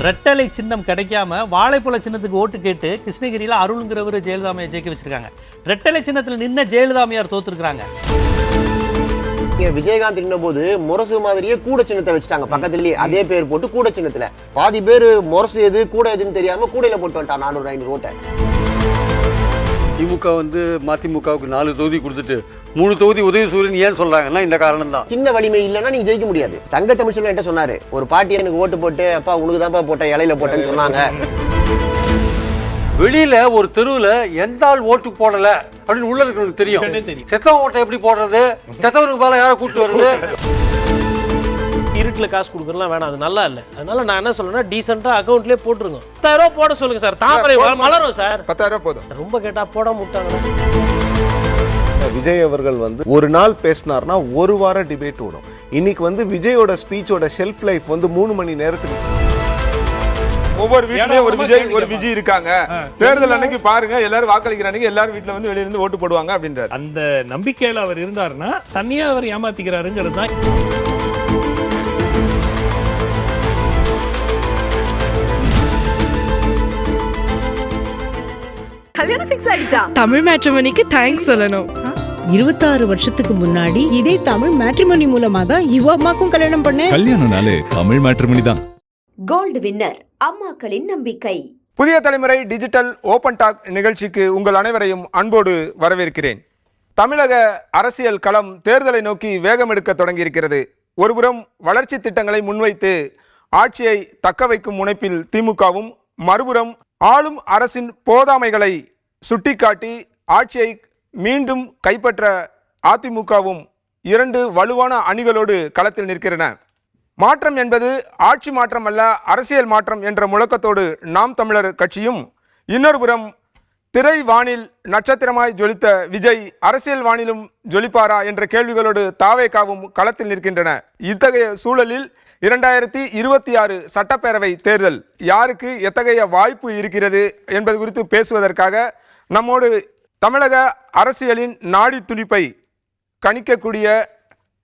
ரெட்டலை சின்னம் கிடைக்காம வாழைப்பழ சின்னத்துக்கு ஓட்டு கேட்டு கிருஷ்ணகிரியில் அருள்ங்கிறவர் ஜெயலலிதாமையை ஜெயிக்க வச்சிருக்காங்க. ரெட்டலை சின்னத்தில் நின்ன ஜெயலலிதாமையார் தோத்துருக்காங்க. விஜயகாந்த் நின்ன போது முரசு மாதிரியே கூட சின்னத்தை வச்சுட்டாங்க பக்கத்துலயே, அதே பேர் போட்டு கூட சின்னத்துல. பாதி பேர் முரசு எது கூட எதுன்னு தெரியாம கூடையில போட்டு வந்துட்டான் 400-500 ஓட்டை. திமுக மதிமுகவுக்கு 4 தொகுதி கொடுத்துட்டு 3 தொகுதி உதயசூரியன் ஏன் சொல்றாங்கன்னா இந்த காரணம் தான். சின்ன வலிமை இல்லைன்னா நீங்க ஜெயிக்க முடியாது. தங்க தமிழ்ச்செல்வன் என்கிட்ட சொன்னாரு, ஒரு பாட்டி எனக்கு ஓட்டு போட்டு அப்பா உனக்கு தான்ப்பா போட்ட இலையில போட்டேன்னு சொன்னாங்க. வெளியில ஒரு தெருவுல எந்த ஆள் ஓட்டு போடல அப்படின்னு உள்ள இருக்கிறவங்களுக்கு தெரியும். செத்தவன் ஓட்டை எப்படி போடுறது, செத்தவனுக்கு மேல யாரை கூட்டு வருது. இருட்டில் காசு கொடுக்குறலாம் வேணாம், அது நல்லா இல்லை. அதனால நான் என்ன சொல்றேன்னா டீசெண்டாக அக்கௌண்ட்லேயே போட்டுருங்க. 10,000 ரூபா போட சொல்லுங்க சார், தாமரை மலரும் சார். 10,000 போதும். ரொம்ப கேட்டா போட முட்டாங்க. விஜய் அவர்கள் ஒரு நாள் பேசினார்னா ஒரு வாரம் டிபேட் ஓடும். இன்னைக்கு விஜயோட ஸ்பீச்சோட ஷெல்ஃப் லைஃப் 3 மணி நேரத்துக்கு. ஒவ்வொரு வீட்லயும் ஒரு விஜய் ஒரு விஜய் இருக்காங்க. தேர்தல் அன்னைக்கு பாருங்க, எல்லாரும் வாக்களிக்கிற அன்னைக்கு எல்லாரும் வீட்டுல வெளியில இருந்து ஓட்டு போடுவாங்க அப்படின்றாரு. அந்த நம்பிக்கையில அவர் இருந்தாருன்னா தனியா அவர் ஏமாத்திக்கிறாருங்கிறது தான். தமிழ் மேட்ரிமோனிக்கு தேங்க்ஸ் சொல்லணும். 26 வருஷத்துக்கு முன்னாடி இதே தமிழ் மேட்ரிமோனி மூலமா தான் இவ அம்மாக்கும் கல்யாணம் பண்ணேன். கல்யாணம்னாலே தமிழ் மேட்ரிமோனி தான். கோல்டு வின்னர், அம்மாக்களின் நம்பிக்கை. புதிய தலைமுறை டிஜிட்டல் ஓபன் டாக் நிகழ்ச்சிக்கு உங்கள் அனைவரையும் அன்போடு வரவேற்கிறேன். தமிழக அரசியல் களம் தேர்தலை நோக்கி வேகம் எடுக்க தொடங்கியிருக்கிறது. ஒருபுறம் வளர்ச்சி திட்டங்களை முன்வைத்து ஆட்சியை தக்க வைக்கும் முனைப்பில் திமுகவும், மறுபுறம் ஆளும் அரசின் போதாமைகளை சுட்டிக்காட்டி ஆட்சியை மீண்டும் கைப்பற்ற அதிமுகவும் 2 வலுவான அணிகளோடு களத்தில் நிற்கின்றன. மாற்றம் என்பது ஆட்சி மாற்றம் அல்ல, அரசியல் மாற்றம் என்ற முழக்கத்தோடு நாம் தமிழர் கட்சியும், இன்னொரு புறம் திரை வானில் நட்சத்திரமாய் ஜொலித்த விஜய் அரசியல் வானிலும் ஜொலிப்பாரா என்ற கேள்விகளோடு தாவேகாவும் களத்தில் நிற்கின்றன. இத்தகைய சூழலில் 2026 சட்டப்பேரவை தேர்தல் யாருக்கு எத்தகைய வாய்ப்பு இருக்கிறது என்பது குறித்து பேசுவதற்காக நம்மோடு தமிழக அரசியலின் நாடி துடிப்பை கணிக்கக்கூடிய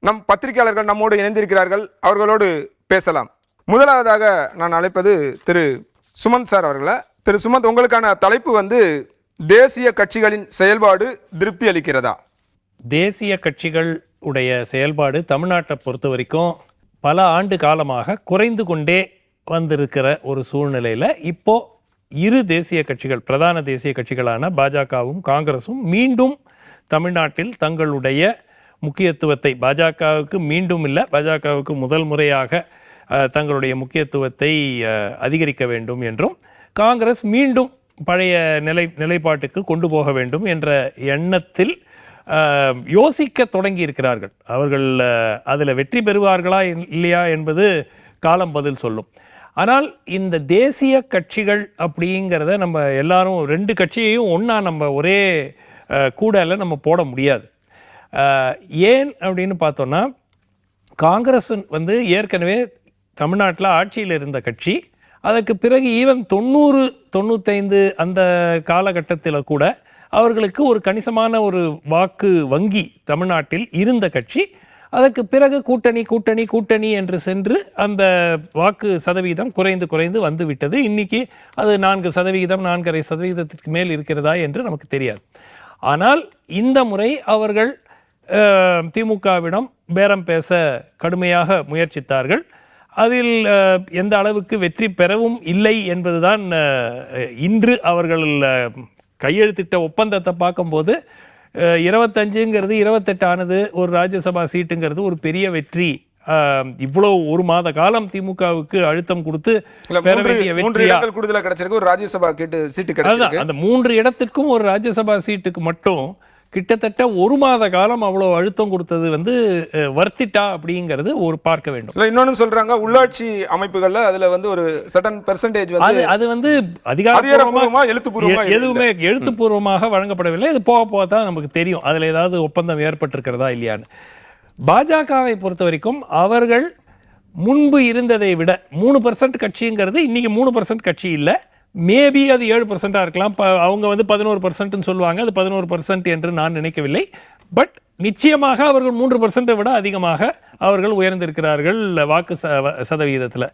நம் பத்திரிகையாளர்கள் நம்மோடு இணைந்திருக்கிறார்கள். அவர்களோடு பேசலாம். முதலாவதாக நான் அழைப்பது திரு சுமந்த் சார் அவர்களை. திரு சுமந்த், உங்களுக்கான தலைப்பு தேசிய கட்சிகளின் செயல்பாடு திருப்தி அளிக்கிறதா? தேசிய கட்சிகள் உடைய செயல்பாடு தமிழ்நாட்டை பொறுத்த வரைக்கும் பல ஆண்டு காலமாக குறைந்து கொண்டே வந்திருக்கிற ஒரு சூழ்நிலையில் இப்போ 2 தேசிய கட்சிகள், பிரதான தேசிய கட்சிகளான பாஜகவும் காங்கிரஸும் மீண்டும் தமிழ்நாட்டில் தங்களுடைய முக்கியத்துவத்தை, பாஜகவுக்கு மீண்டும் இல்லை, பாஜகவுக்கு முதல் முறையாக தங்களுடைய முக்கியத்துவத்தை அதிகரிக்க வேண்டும் என்றும், காங்கிரஸ் மீண்டும் பழைய நிலைப்பாட்டுக்கு கொண்டு போக வேண்டும் என்ற எண்ணத்தில் யோசிக்க தொடங்கி இருக்கிறார்கள். அவர்கள் அதில் வெற்றி பெறுவார்களா இல்லையா என்பது காலம் பதில் சொல்லும். ஆனால் இந்த தேசிய கட்சிகள் அப்படிங்கிறத நம்ம எல்லாரும் 2 கட்சியையும் ஒன்றா நம்ம ஒரே கூடையில் நம்ம போட முடியாது. ஏன் அப்படின்னு பார்த்தோன்னா, காங்கிரஸ் ஏற்கனவே தமிழ்நாட்டில் ஆட்சியில் இருந்த கட்சி. அதற்கு பிறகு ஈவன் 90-95 அந்த காலகட்டத்தில் கூட அவர்களுக்கு ஒரு கணிசமான ஒரு வாக்கு வங்கி தமிழ்நாட்டில் இருந்த கட்சி. அதற்கு பிறகு கூட்டணி என்று சென்று அந்த வாக்கு சதவீதம் குறைந்து வந்துவிட்டது. இன்றைக்கி அது 4%, 4.5% மேல் இருக்கிறதா என்று நமக்கு தெரியாது. ஆனால் இந்த முறை அவர்கள் திமுகவிடம் பேரம் பேச கடுமையாக முயற்சித்தார்கள். அதில் எந்த அளவுக்கு வெற்றி பெறவும் இல்லை என்பதுதான் இன்று அவர்கள் கையெழுத்திட்ட ஒப்பந்தத்தை பார்க்கும்போது 25ங்கிறது 28 ஆனது, ஒரு ராஜ்யசபா சீட்டுங்கிறது ஒரு பெரிய வெற்றி. இவ்வளவு ஒரு மாத காலம் திமுகவுக்கு அழுத்தம் கொடுத்து பெற வேண்டிய வெற்றியா கூடுதலா கிடைச்சிருக்கு. ஒரு ராஜ்யசபா சீட்டு கிடைச்சிருக்கு. அந்த 3 இடத்திற்கும் ஒரு ராஜ்யசபா சீட்டுக்கு மட்டும் கிட்டத்தட்ட ஒரு மாத காலம் அவ்வளவு அழுத்தம் கொடுத்தது வர்த்திட்டா அப்படிங்கிறது ஒரு பார்க்க வேண்டும். இன்னொன்னு சொல்றாங்க, உள்ளாட்சி அமைப்புகள்ல அதுல ஒரு சர்டன் பெர்சன்டேஜ் அது அதிகாரப்பூர்வமா எதுவுமே எழுத்துப்பூர்வமாக வழங்கப்படவில்லை. இது போக தான் நமக்கு தெரியும் அதுல ஏதாவது ஒப்பந்தம் ஏற்பட்டிருக்கிறதா இல்லையான்னு. பாஜகவை பொறுத்த வரைக்கும் அவர்கள் முன்பு இருந்ததை விட 3% கட்சிங்கிறது இன்னைக்கு 3% கட்சி இல்லை. மேபி அது 7% இருக்கலாம். அவங்க 11% சொல்லுவாங்க. அது 11% என்று நான் நினைக்கவில்லை. பட் நிச்சயமாக அவர்கள் 3% விட அதிகமாக அவர்கள் உயர்ந்திருக்கிறார்கள் வாக்கு சதவீதத்தில்.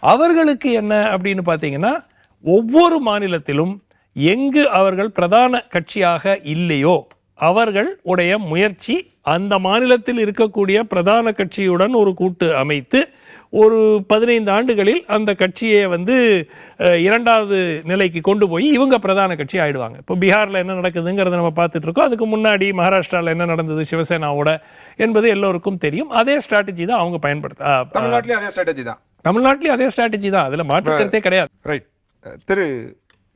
அவர்களுக்கு என்ன அப்படின்னு பார்த்தீங்கன்னா, ஒவ்வொரு மாநிலத்திலும் எங்கு அவர்கள் பிரதான கட்சியாக இல்லையோ அவர்கள் உடைய முயற்சி அந்த மாநிலத்தில் இருக்கக்கூடிய பிரதான கட்சியுடன் ஒரு கூட்டு அமைத்து ஒரு 15 ஆண்டுகளில் அந்த கட்சியை வந்து இரண்டாவது நிலைக்கு கொண்டு போய் இவங்க பிரதான கட்சி ஆயிடுவாங்க. இப்போ பீகாரில் என்ன நடக்குதுங்கிறத நம்ம பார்த்துட்டு இருக்கோம். அதுக்கு முன்னாடி மகாராஷ்டிராவில் என்ன நடந்தது சிவசேனாவோட என்பது எல்லோருக்கும் தெரியும். அதே ஸ்ட்ராட்டஜி தான் அவங்க தமிழ்நாட்டிலேயும் அதே ஸ்ட்ராட்டஜி தான். தமிழ்நாட்டிலேயும் அதே ஸ்ட்ராட்டஜி தான், அதில் மாற்றுக்கிறதே கிடையாது. ரைட். திரு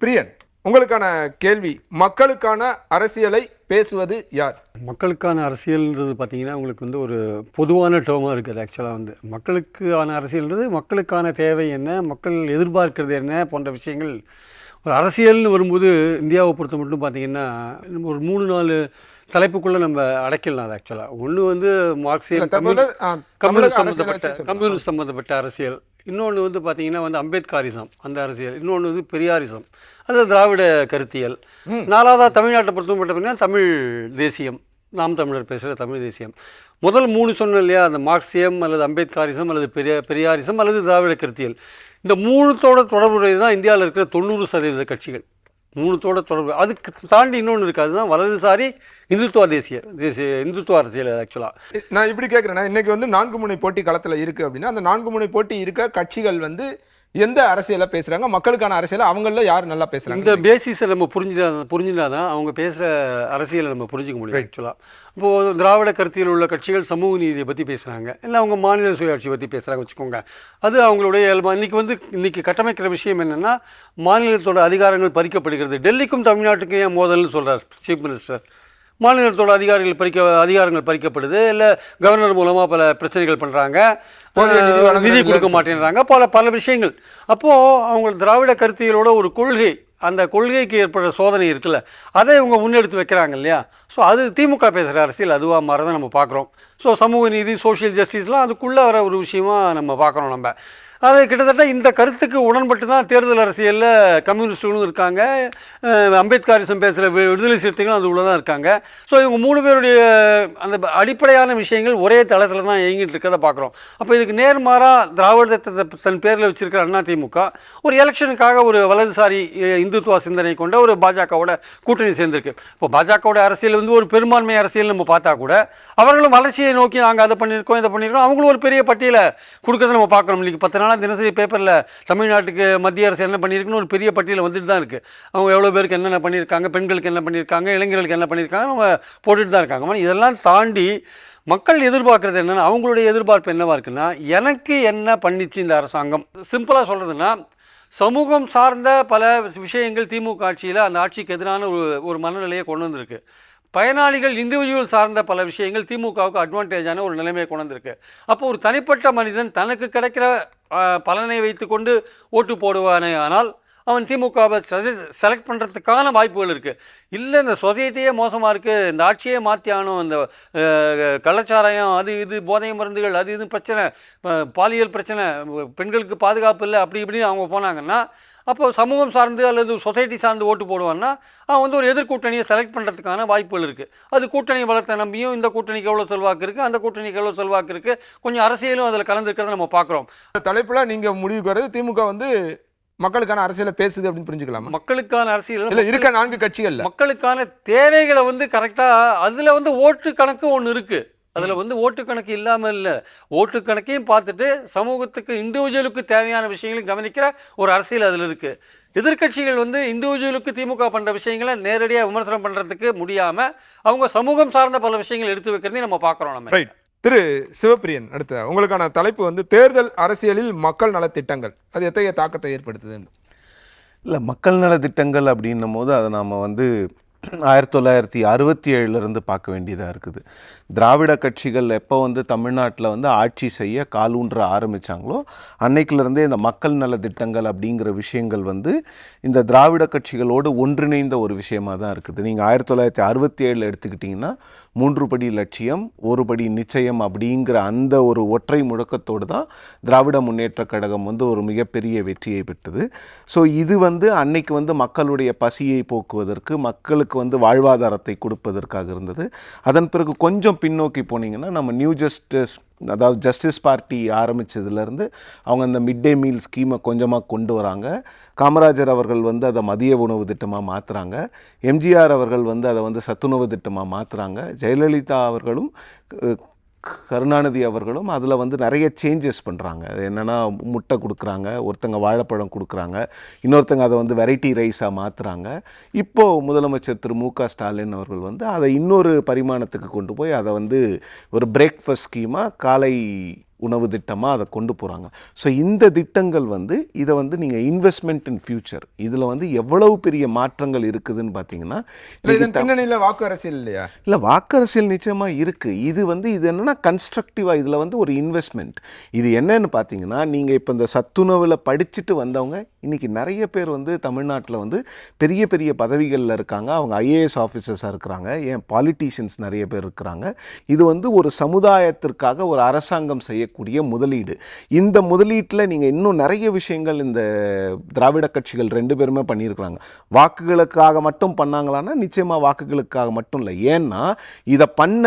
பிரியன், உங்களுக்கான கேள்வி, மக்களுக்கான அரசியலை பேசுவது யார்? மக்களுக்கான அரசியல்ன்றது பார்த்தீங்கன்னா உங்களுக்கு வந்து ஒரு பொதுவான டேர்மாக இருக்குது. ஆக்சுவலாக வந்து மக்களுக்கான அரசியல்ன்றது மக்களுக்கான தேவை என்ன, மக்கள் எதிர்பார்க்கிறது என்ன போன்ற விஷயங்கள். ஒரு அரசியல்னு வரும்போது இந்தியாவை பொறுத்த மட்டும் பார்த்தீங்கன்னா ஒரு 3-4 தலைப்புக்குள்ளே நம்ம அடைக்கலாம். அது ஆக்சுவலாக ஒன்று வந்து மார்க்சியம் கம்யூனிஸ்ட் சம்மந்தப்பட்ட அரசியல், இன்னொன்று வந்து பார்த்தீங்கன்னா வந்து அம்பேத்கரிசம் அந்த அரசியல், இன்னொன்று வந்து பெரியாரிசம் அது திராவிட கருத்தியல், 4வதாக தமிழ்நாட்டை பொறுத்த மட்டும் தமிழ் தேசியம், நாம் தமிழர் பேசுகிற தமிழ் தேசியம். முதல் 3 சொன்னோம் இல்லையா, அந்த மார்க்சியம் அல்லது அம்பேத்கரிசம் அல்லது பெரியாரிசம் அல்லது திராவிட கருத்தியல், இந்த 3தோட தொடர்புடையது தான் இந்தியாவில் இருக்கிற 90% கட்சிகள். 3தோட தொடர்பு. அதுக்கு தாண்டி இன்னொன்று இருக்குது, அதுதான் வலதுசாரி இந்துத்துவ அரசியல். ஆக்சுவலாக நான் இப்படி கேட்குறேன்னா, இன்னைக்கு வந்து 4 முனை போட்டி களத்தில் இருக்குது அப்படின்னா, அந்த 4 முனை போட்டி இருக்க கட்சிகள் வந்து எந்த அரசியலை பேசுகிறாங்க, மக்களுக்கான அரசியலை அவங்கள யார் நல்லா பேசுகிறாங்க? இந்த பேசிஸை நம்ம புரிஞ்சுனா தான் அவங்க பேசுகிற அரசியலை நம்ம புரிஞ்சிக்க முடியும். ஆக்சுவலாக இப்போது திராவிட கருத்தியில் உள்ள கட்சிகள் சமூக நீதியை பற்றி பேசுகிறாங்க, இல்லை அவங்க மாநில சுயாட்சி பற்றி பேசுகிறாங்க வச்சுக்கோங்க. அது அவங்களுடைய இன்றைக்கி கட்டமைக்கிற விஷயம் என்னென்னா, மாநிலத்தோட அதிகாரங்கள் பறிக்கப்படுகிறது. டெல்லிக்கும் தமிழ்நாட்டுக்கும் ஏன் மோதல்னு சொல்கிறார் சீஃப் மினிஸ்டர். மாநிலத்தோட அதிகாரங்கள் பறிக்கப்படுது, இல்லை கவர்னர் மூலமாக பல பிரச்சனைகள் பண்ணுறாங்க, நிதி கொடுக்க மாட்டேன்றாங்க, பல விஷயங்கள். அப்போது அவங்க திராவிட கருத்தியலோட ஒரு கொள்கை, அந்த கொள்கைக்கு ஏற்படுற சோதனை இருக்குல்ல, அதை இவங்க முன்னெடுத்து வைக்கிறாங்க இல்லையா. ஸோ அது திமுக பேசுகிற அரசியல் அதுவாக மாறதை நம்ம பார்க்குறோம். ஸோ சமூக நீதி, சோஷியல் ஜஸ்டிஸ்லாம் அதுக்குள்ளே வர ஒரு விஷயமா நம்ம பார்க்குறோம். நம்ம அது கிட்டத்தட்ட இந்த கருத்துக்கு உடன்பட்டு தான் தேர்தல் அரசியலில் கம்யூனிஸ்டுகளும் இருக்காங்க, அம்பேத்கரிசம் பேசுகிற விடுதலை சிறுத்தைகளும் அது உள்ள தான் இருக்காங்க. ஸோ இவங்க 3 பேருடைய அந்த அடிப்படையான விஷயங்கள் ஒரே தளத்தில் தான் இயங்கிட்டு இருக்கிறத பார்க்குறோம். அப்போ இதுக்கு நேர்மாறாக திராவிடத்தை தன் பேரில் வச்சிருக்கிற அதிமுக ஒரு எலெக்ஷனுக்காக ஒரு வலதுசாரி இந்துத்துவ சிந்தனை கொண்ட ஒரு பாஜகவோட கூட்டணி சேர்ந்திருக்கு. இப்போ பாஜகவோட அரசியல் வந்து ஒரு பெரும்பான்மை அரசியல் நம்ம பார்த்தா கூட அவர்களும் வளர்ச்சியை நோக்கி நாங்கள் அதை பண்ணியிருக்கோம் இதை பண்ணியிருக்கோம், அவங்களும் ஒரு பெரிய பட்டியலை கொடுக்கறத நம்ம பார்க்குறோம். இன்றைக்கி 10 நாளாக தினசரி பேப்பரில் தமிழ்நாட்டுக்கு மத்திய அரசு என்ன பண்ணியிருக்குன்னு ஒரு பெரிய பட்டியல் வந்துட்டு தான் இருக்குது. அவங்க எவ்வளோ பேருக்கு என்னென்ன பண்ணியிருக்காங்க, பெண்களுக்கு என்ன பண்ணியிருக்காங்க, இளைஞர்களுக்கு என்ன பண்ணியிருக்காங்க, அவங்க போட்டுட்டு தான் இருக்காங்க. இதெல்லாம் தாண்டி மக்கள் எதிர்பார்க்குறது என்னென்னா, அவங்களுடைய எதிர்பார்ப்பு என்னவாக இருக்குன்னா, எனக்கு என்ன பண்ணிச்சு இந்த அரசாங்கம். சிம்பிளாக சொல்கிறதுன்னா, சமூகம் சார்ந்த பல விஷயங்கள் திமுக ஆட்சியில் அந்த ஆட்சிக்கு எதிரான ஒரு மனநிலையை கொண்டு வந்திருக்கு. பயனாளிகள் இண்டிவிஜுவல் சார்ந்த பல விஷயங்கள் திமுகவுக்கு அட்வான்டேஜான ஒரு நிலைமையை கொண்டு வந்திருக்கு. அப்போ ஒரு தனிப்பட்ட மனிதன் தனக்கு கிடைக்கிற பலனை வைத்துக்கொண்டு ஓட்டு போடுவானே ஆனால் அவன் திமுகவை செலக்ட் பண்ணுறதுக்கான வாய்ப்புகள் இருக்குது. இல்லை இந்த சொசைட்டியே மோசமாக இருக்குது, இந்த ஆட்சியே மாற்றி ஆகணும், இந்த கள்ளச்சாராயம் அது இது போதை மருந்துகள் அது இது பிரச்சனை, பாலியல் பிரச்சனை, பெண்களுக்கு பாதுகாப்பு இல்லை, அப்படி இப்படின்னு அவங்க போனாங்கன்னா அப்போ சமூகம் சார்ந்து அல்லது சொசைட்டி சார்ந்து ஓட்டு போடுவான்னா அவன் வந்து ஒரு எதிர்கூட்டணியை செலக்ட் பண்ணுறதுக்கான வாய்ப்புகள் இருக்குது. அது கூட்டணி பலத்தை நம்பியும் இந்த கூட்டணிக்கு எவ்வளோ செல்வாக்கு இருக்குது, அந்த கூட்டணிக்கு எவ்வளோ செல்வாக்கு இருக்குது, கொஞ்சம் அரசியலும் அதில் கலந்துருக்கிறத நம்ம பார்க்குறோம். தலைப்பில் நீங்கள் முடிவுக்கு வர்றது திமுக வந்து மக்களுக்கான அரசியலை பேசுது அப்படின்னு புரிஞ்சுக்கலாம். மக்களுக்கான அரசியல் இல்லை இருக்க 4 கட்சிகள் மக்களுக்கான தேவைகளை வந்து கரெக்டாக அதில் வந்து ஓட்டு கணக்கு ஒன்று இருக்குது. அதில் வந்து ஓட்டு கணக்கு இல்லாமல் இல்லை, ஓட்டு கணக்கையும் பார்த்துட்டு சமூகத்துக்கு இண்டிவிஜுவலுக்கு தேவையான விஷயங்களையும் கவனிக்கிற ஒரு அரசியல் அதில் இருக்குது. எதிர்கட்சிகள் வந்து இண்டிவிஜுவலுக்கு திமுக பண்ணுற விஷயங்களை நேரடியாக விமர்சனம் பண்ணுறதுக்கு முடியாமல் அவங்க சமூகம் சார்ந்த பல விஷயங்கள் எடுத்து வைக்கிறதையும் நம்ம பார்க்குறோம். நம்ம திரு சிவபிரியன், அடுத்த உங்களுக்கான தலைப்பு வந்து தேர்தல் அரசியலில் மக்கள் நலத்திட்டங்கள் அது எத்தகைய தாக்கத்தை ஏற்படுத்துது? இல்லை, மக்கள் நலத்திட்டங்கள் அப்படின்னும் போது அதை நாம் வந்து 1967 பார்க்க வேண்டியதாக இருக்குது. திராவிட கட்சிகள் எப்போ வந்து தமிழ்நாட்டில் வந்து ஆட்சி செய்ய காலூன்ற ஆரம்பித்தாங்களோ அன்னைக்கிலேருந்தே இந்த மக்கள் நல திட்டங்கள் அப்படிங்கிற விஷயங்கள் வந்து இந்த திராவிட கட்சிகளோடு ஒன்றிணைந்த ஒரு விஷயமாக தான் இருக்குது. நீங்கள் 1967 எடுத்துக்கிட்டிங்கன்னா 3 படி லட்சியம் 1 படி நிச்சயம் அப்படிங்கிற அந்த ஒரு ஒற்றை முழக்கத்தோடு தான் திராவிட முன்னேற்ற கழகம் வந்து ஒரு மிகப்பெரிய வெற்றியை பெற்றது. ஸோ இது வந்து அன்னைக்கு வந்து மக்களுடைய பசியை போக்குவதற்கு, மக்களுக்கு மக்களுக்கு வந்து வாழ்வாதாரத்தை கொடுப்பதற்காக இருந்தது. அதன் பிறகு கொஞ்சம் பின்னோக்கி போனீங்கன்னா நம்ம நியூ ஜஸ்டிஸ், அதாவது ஜஸ்டிஸ் பார்ட்டி ஆரம்பித்ததுலேருந்து அவங்க அந்த மிட் டே மீல் ஸ்கீமை கொஞ்சமாக கொண்டு வராங்க. காமராஜர் அவர்கள் வந்து அதை மதிய உணவு திட்டமாக மாற்றுறாங்க. எம்ஜிஆர் அவர்கள் வந்து அதை வந்து சத்துணவு திட்டமாக மாற்றுறாங்க. ஜெயலலிதா அவர்களும் கருணாநிதி அவர்களும் அதில் வந்து நிறைய சேஞ்சஸ் பண்ணுறாங்க. என்னென்னா முட்டை கொடுக்குறாங்க, ஒருத்தங்க வாழைப்பழம் கொடுக்குறாங்க, இன்னொருத்தங்க அதை வந்து வெரைட்டி ரைஸாக மாற்றுறாங்க. இப்போது முதலமைச்சர் திரு மு.க. ஸ்டாலின் அவர்கள் வந்து அதை இன்னொரு பரிமாணத்துக்கு கொண்டு போய் அதை வந்து ஒரு பிரேக்ஃபாஸ்ட் ஸ்கீமாக, காலை உணவு திட்டமாக அதை கொண்டு போகிறாங்க. ஸோ இந்த திட்டங்கள் வந்து இதை வந்து நீங்கள் இன்வெஸ்ட்மெண்ட் இன் ஃபியூச்சர், இதில் வந்து எவ்வளவு பெரிய மாற்றங்கள் இருக்குதுன்னு பார்த்தீங்கன்னா, பின்னணியில் வாக்கு அரசியல் இல்லையா? இல்லை, வாக்கு அரசியல் நிச்சயமாக இருக்குது. இது வந்து இது என்னென்னா கன்ஸ்ட்ரக்டிவாக இதில் வந்து ஒரு இன்வெஸ்ட்மெண்ட். இது என்னன்னு பார்த்தீங்கன்னா, நீங்கள் இப்போ இந்த சத்துணவில் படிச்சுட்டு வந்தவங்க இன்றைக்கி நிறைய பேர் வந்து தமிழ்நாட்டில் வந்து பெரிய பெரிய பதவிகளில் இருக்காங்க. அவங்க ஐஏஎஸ் ஆஃபீஸர்ஸாக இருக்கிறாங்க, ஏன் பாலிட்டிஷியன்ஸ் நிறைய பேர் இருக்கிறாங்க. இது வந்து ஒரு சமுதாயத்திற்காக ஒரு அரசாங்கம் செய்யக்கூடிய முதலீடு. இந்த முதலீட்டில் நீங்கள் இன்னும் நிறைய விஷயங்கள் இந்த திராவிட கட்சிகள் 2 பேருமே பண்ணியிருக்கிறாங்க. வாக்குகளுக்காக மட்டும் பண்ணாங்களான்னா நிச்சயமாக வாக்குகளுக்காக மட்டும் இல்லை. ஏன்னா இதை பண்ண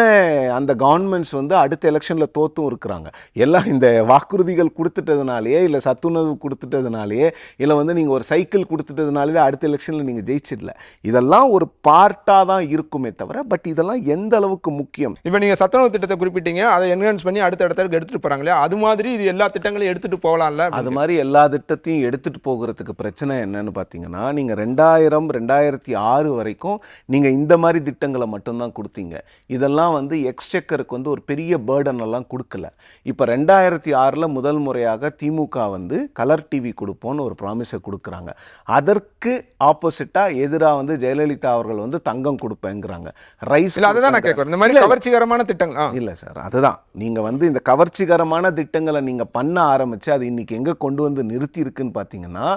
அந்த கவர்மெண்ட்ஸ் வந்து அடுத்த எலெக்ஷனில் தோற்றும் இருக்கிறாங்க. எல்லாம் இந்த வாக்குறுதிகள் கொடுத்துட்டதுனாலேயே, இல்லை சத்துணவு கொடுத்துட்டதுனாலேயே, இல்லை வந்து நீங்கள் ஒரு சைக்கிள் கொடுத்துட்டதுனாலே அடுத்த எலெக்ஷனில் நீங்கள் ஜெயிச்சிடல. இதெல்லாம் ஒரு பார்ட்டாக தான் இருக்குமே தவிர, பட் இதெல்லாம் எந்த அளவுக்கு முக்கியம். இப்போ நீங்கள் சத்துணவு திட்டத்தை குறிப்பிட்டீங்க, அதை என்ஹான்ஸ் பண்ணி அடுத்த இடத்துக்கு எடுத்துகிட்டு போகிறாங்க இல்லையா? அது மாதிரி இது எல்லா திட்டங்களையும் எடுத்துகிட்டு போகலாம்ல? அது மாதிரி எல்லா திட்டத்தையும் எடுத்துகிட்டு போகிறதுக்கு பிரச்சனை என்னன்னு பார்த்தீங்கன்னா, நீங்கள் 2000-2006 வரைக்கும் நீங்கள் இந்த மாதிரி திட்டங்களை மட்டும்தான் கொடுத்தீங்க. இதெல்லாம் வந்து எக்ஸ்செக்கருக்கு வந்து ஒரு பெரிய பேர்டன் எல்லாம் கொடுக்கல. இப்போ 2006 முதல் முறையாக திமுக வந்து கலர் டிவி கொடுப்போன்னு ஒரு ப்ராமிஸை கொடுக்குறாங்க. அதற்கு ஆப்போசிட்டாக எதிராக வந்து ஜெயலலிதா அவர்கள் வந்து தங்கம் கொடுப்பேங்கிறாங்க. ரைஸ் இல்லை, அதுதான் நான் கேட்குறேன். இந்த மாதிரி கவர்ச்சிகரமான திட்டங்கள் இல்லை சார், அதுதான் நீங்கள் வந்து இந்த கவர்ச்சிகரமான திட்டங்களை நீங்கள் பண்ண ஆரம்பித்து அது இன்றைக்கி எங்கே கொண்டு வந்து நிறுத்தி இருக்குன்னு பார்த்தீங்கன்னா,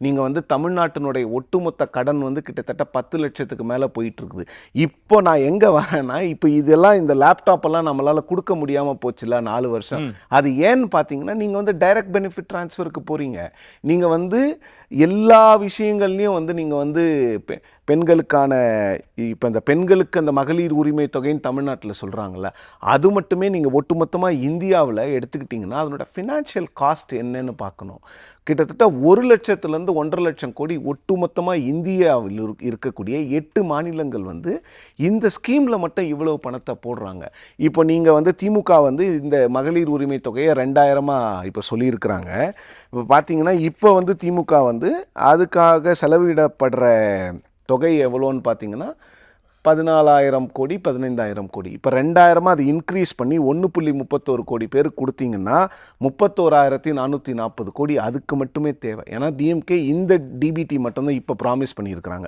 நீங்கள் வந்து தமிழ்நாட்டினுடைய ஒட்டுமொத்த கடன் வந்து கிட்டத்தட்ட 10 லட்சத்துக்கு மேலே போயிட்டு இருக்குது. இப்போ நான் எங்கே வரேன்னா, இப்போ இதெல்லாம் இந்த லேப்டாப்பெல்லாம் நம்மளால் கொடுக்க முடியாமல் போச்சுல 4 வருஷம். அது ஏன்னு பார்த்தீங்கன்னா, நீங்கள் வந்து டைரக்ட் பெனிஃபிட் ட்ரான்ஸ்ஃபருக்கு போகிறீங்க. நீங்கள் வந்து எல்லா விஷயங்கள்லையும் வந்து நீங்கள் வந்து பெண்களுக்கான இப்போ இந்த பெண்களுக்கு அந்த மகளிர் உரிமை தொகைன்னு தமிழ்நாட்டில் சொல்கிறாங்கல்ல, அது மட்டுமே நீங்கள் ஒட்டுமொத்தமாக இந்தியாவில் எடுத்துக்கிட்டிங்கன்னா அதனோட ஃபினான்ஷியல் காஸ்ட் என்னன்னு பார்க்கணும். கிட்டத்தட்ட 1 லட்சத்துலேருந்து 1.5 லட்சம் கோடி ஒட்டுமொத்தமாக இந்தியாவில் இருக்கக்கூடிய 8 மாநிலங்கள் வந்து இந்த ஸ்கீமில் மட்டும் இவ்வளவு பணத்தை போடுறாங்க. இப்போ நீங்கள் வந்து திமுக வந்து இந்த மகளிர் உரிமை தொகையை 2000 இப்போ சொல்லியிருக்கிறாங்க. இப்போ பார்த்தீங்கன்னா இப்போ வந்து திமுக வந்து அதுக்காக செலவிடப்படுற தொகை எவ்வளோன்னு பார்த்தீங்கன்னா 14,000 கோடி 15,000 கோடி. இப்போ 2000 அது இன்க்ரீஸ் பண்ணி 1.31 கோடி பேருக்கு கொடுத்தீங்கன்னா 31,440 கோடி அதுக்கு மட்டுமே தேவை. ஏன்னா டிஎம்கே இந்த டிபிடி மட்டும்தான் இப்போ ப்ராமிஸ் பண்ணியிருக்கிறாங்க.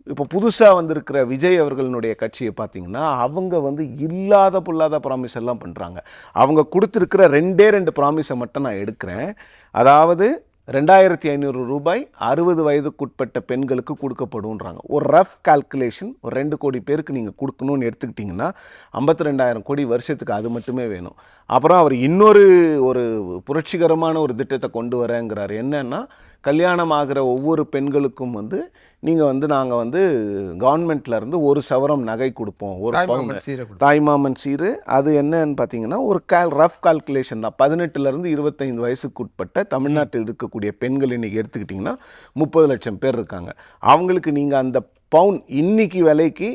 இப்போ புதுசாக வந்திருக்கிற விஜய் அவர்களுடைய கட்சியை பார்த்தீங்கன்னா அவங்க வந்து இல்லாத பொல்லாத ப்ராமிஸ் எல்லாம் பண்ணுறாங்க. அவங்க கொடுத்துருக்கிற 2 ப்ராமிஸை மட்டும் நான் எடுக்கிறேன். அதாவது 2,500 ரூபாய் 60 வயதுக்குட்பட்ட பெண்களுக்கு கொடுக்கப்படுன்றாங்க. ஒரு ரஃப் கால்குலேஷன், ஒரு 2 கோடி பேருக்கு நீங்கள் கொடுக்கணும்னு எடுத்துக்கிட்டிங்கன்னா 52,000 கோடி வருஷத்துக்கு அது மட்டுமே வேணும். அப்புறம் அவர் இன்னொரு ஒரு புரட்சிகரமான ஒரு திட்டத்தை கொண்டு வரேங்கிறார். என்னன்னா, கல்யாணம் ஆகிற ஒவ்வொரு பெண்களுக்கும் வந்து நீங்கள் வந்து நாங்கள் வந்து கவர்மெண்ட்லேருந்து 1 சவரம் நகை கொடுப்போம், ஒரு தாய்மாமன் சீரு. அது என்னன்னு பார்த்தீங்கன்னா ஒரு ரஃப் கால்குலேஷன் தான். 18லேருந்து 25 வயசுக்குட்பட்ட தமிழ்நாட்டில் இருக்கக்கூடிய பெண்கள் இன்றைக்கி எடுத்துக்கிட்டிங்கன்னா 30 லட்சம் பேர் இருக்காங்க. அவங்களுக்கு நீங்கள் அந்த பவுன் இன்னைக்கு விலைக்கு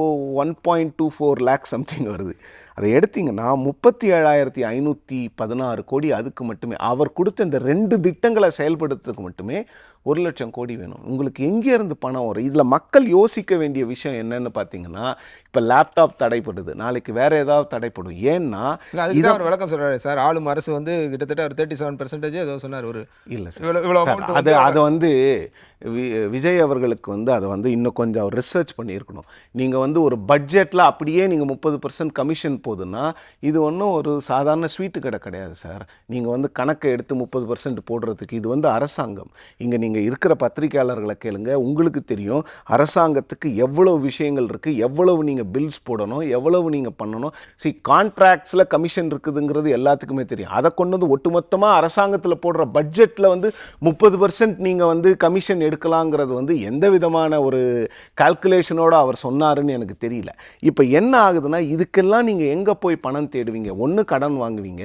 1.24 லேக் சம்திங் வருது. அதை எடுத்திங்கன்னா 37,516 கோடி அதுக்கு மட்டுமே. அவர் கொடுத்த இந்த 2 திட்டங்களை செயல்படுத்துறதுக்கு மட்டுமே 1 லட்சம் கோடி வேணும். உங்களுக்கு எங்கேருந்து பணம் வரும்? இதில் மக்கள் யோசிக்க வேண்டிய விஷயம் என்னன்னு பார்த்தீங்கன்னா, இப்போ லேப்டாப் தடைப்படுது, நாளைக்கு வேறு ஏதாவது தடைப்படும். ஏன்னா இதை ஒரு விளக்கம் சொல்கிறாரு சார். ஆளும் அரசு வந்து கிட்டத்தட்ட ஒரு 37% ஏதோ சொன்னார். ஒரு இல்லை சார், அது வந்து விஜய் அவர்களுக்கு வந்து அதை வந்து இன்னும் கொஞ்சம் ரிசர்ச் பண்ணியிருக்கணும். நீங்கள் வந்து ஒரு பட்ஜெட்டில் அப்படியே நீங்கள் 30% கமிஷன் போகுதுன்னா இது ஒன்றும் ஒரு சாதாரண ஸ்வீட்டு கடை கிடையாது சார். நீங்கள் வந்து கணக்கை எடுத்து 30% போடுறதுக்கு இது வந்து அரசாங்கம். இங்கே நீங்கள் இருக்கிற பத்திரிகையாளர்களை கேளுங்க, உங்களுக்கு தெரியும் அரசாங்கத்துக்கு எவ்வளவு விஷயங்கள் இருக்குது, எவ்வளவு நீங்கள் பில்ஸ் போடணும், எவ்வளவு நீங்கள் பண்ணணும். கான்ட்ராக்ட்ஸில் கமிஷன் இருக்குதுங்கிறது எல்லாத்துக்குமே தெரியும். அதை கொண்டு வந்து ஒட்டுமொத்தமாக அரசாங்கத்தில் போடுற பட்ஜெட்டில் வந்து 30% நீங்கள் வந்து கமிஷன் எடுக்கலாங்கிறது வந்து எந்த விதமான ஒரு கால்குலேஷனோடு அவர் சொன்னாருன்னு எனக்கு தெரியல. இப்போ என்ன ஆகுதுன்னா இதுக்கெல்லாம் நீங்கள் எங்கே போய் பணம் தேடுவீங்க? ஒன்று கடன் வாங்குவீங்க,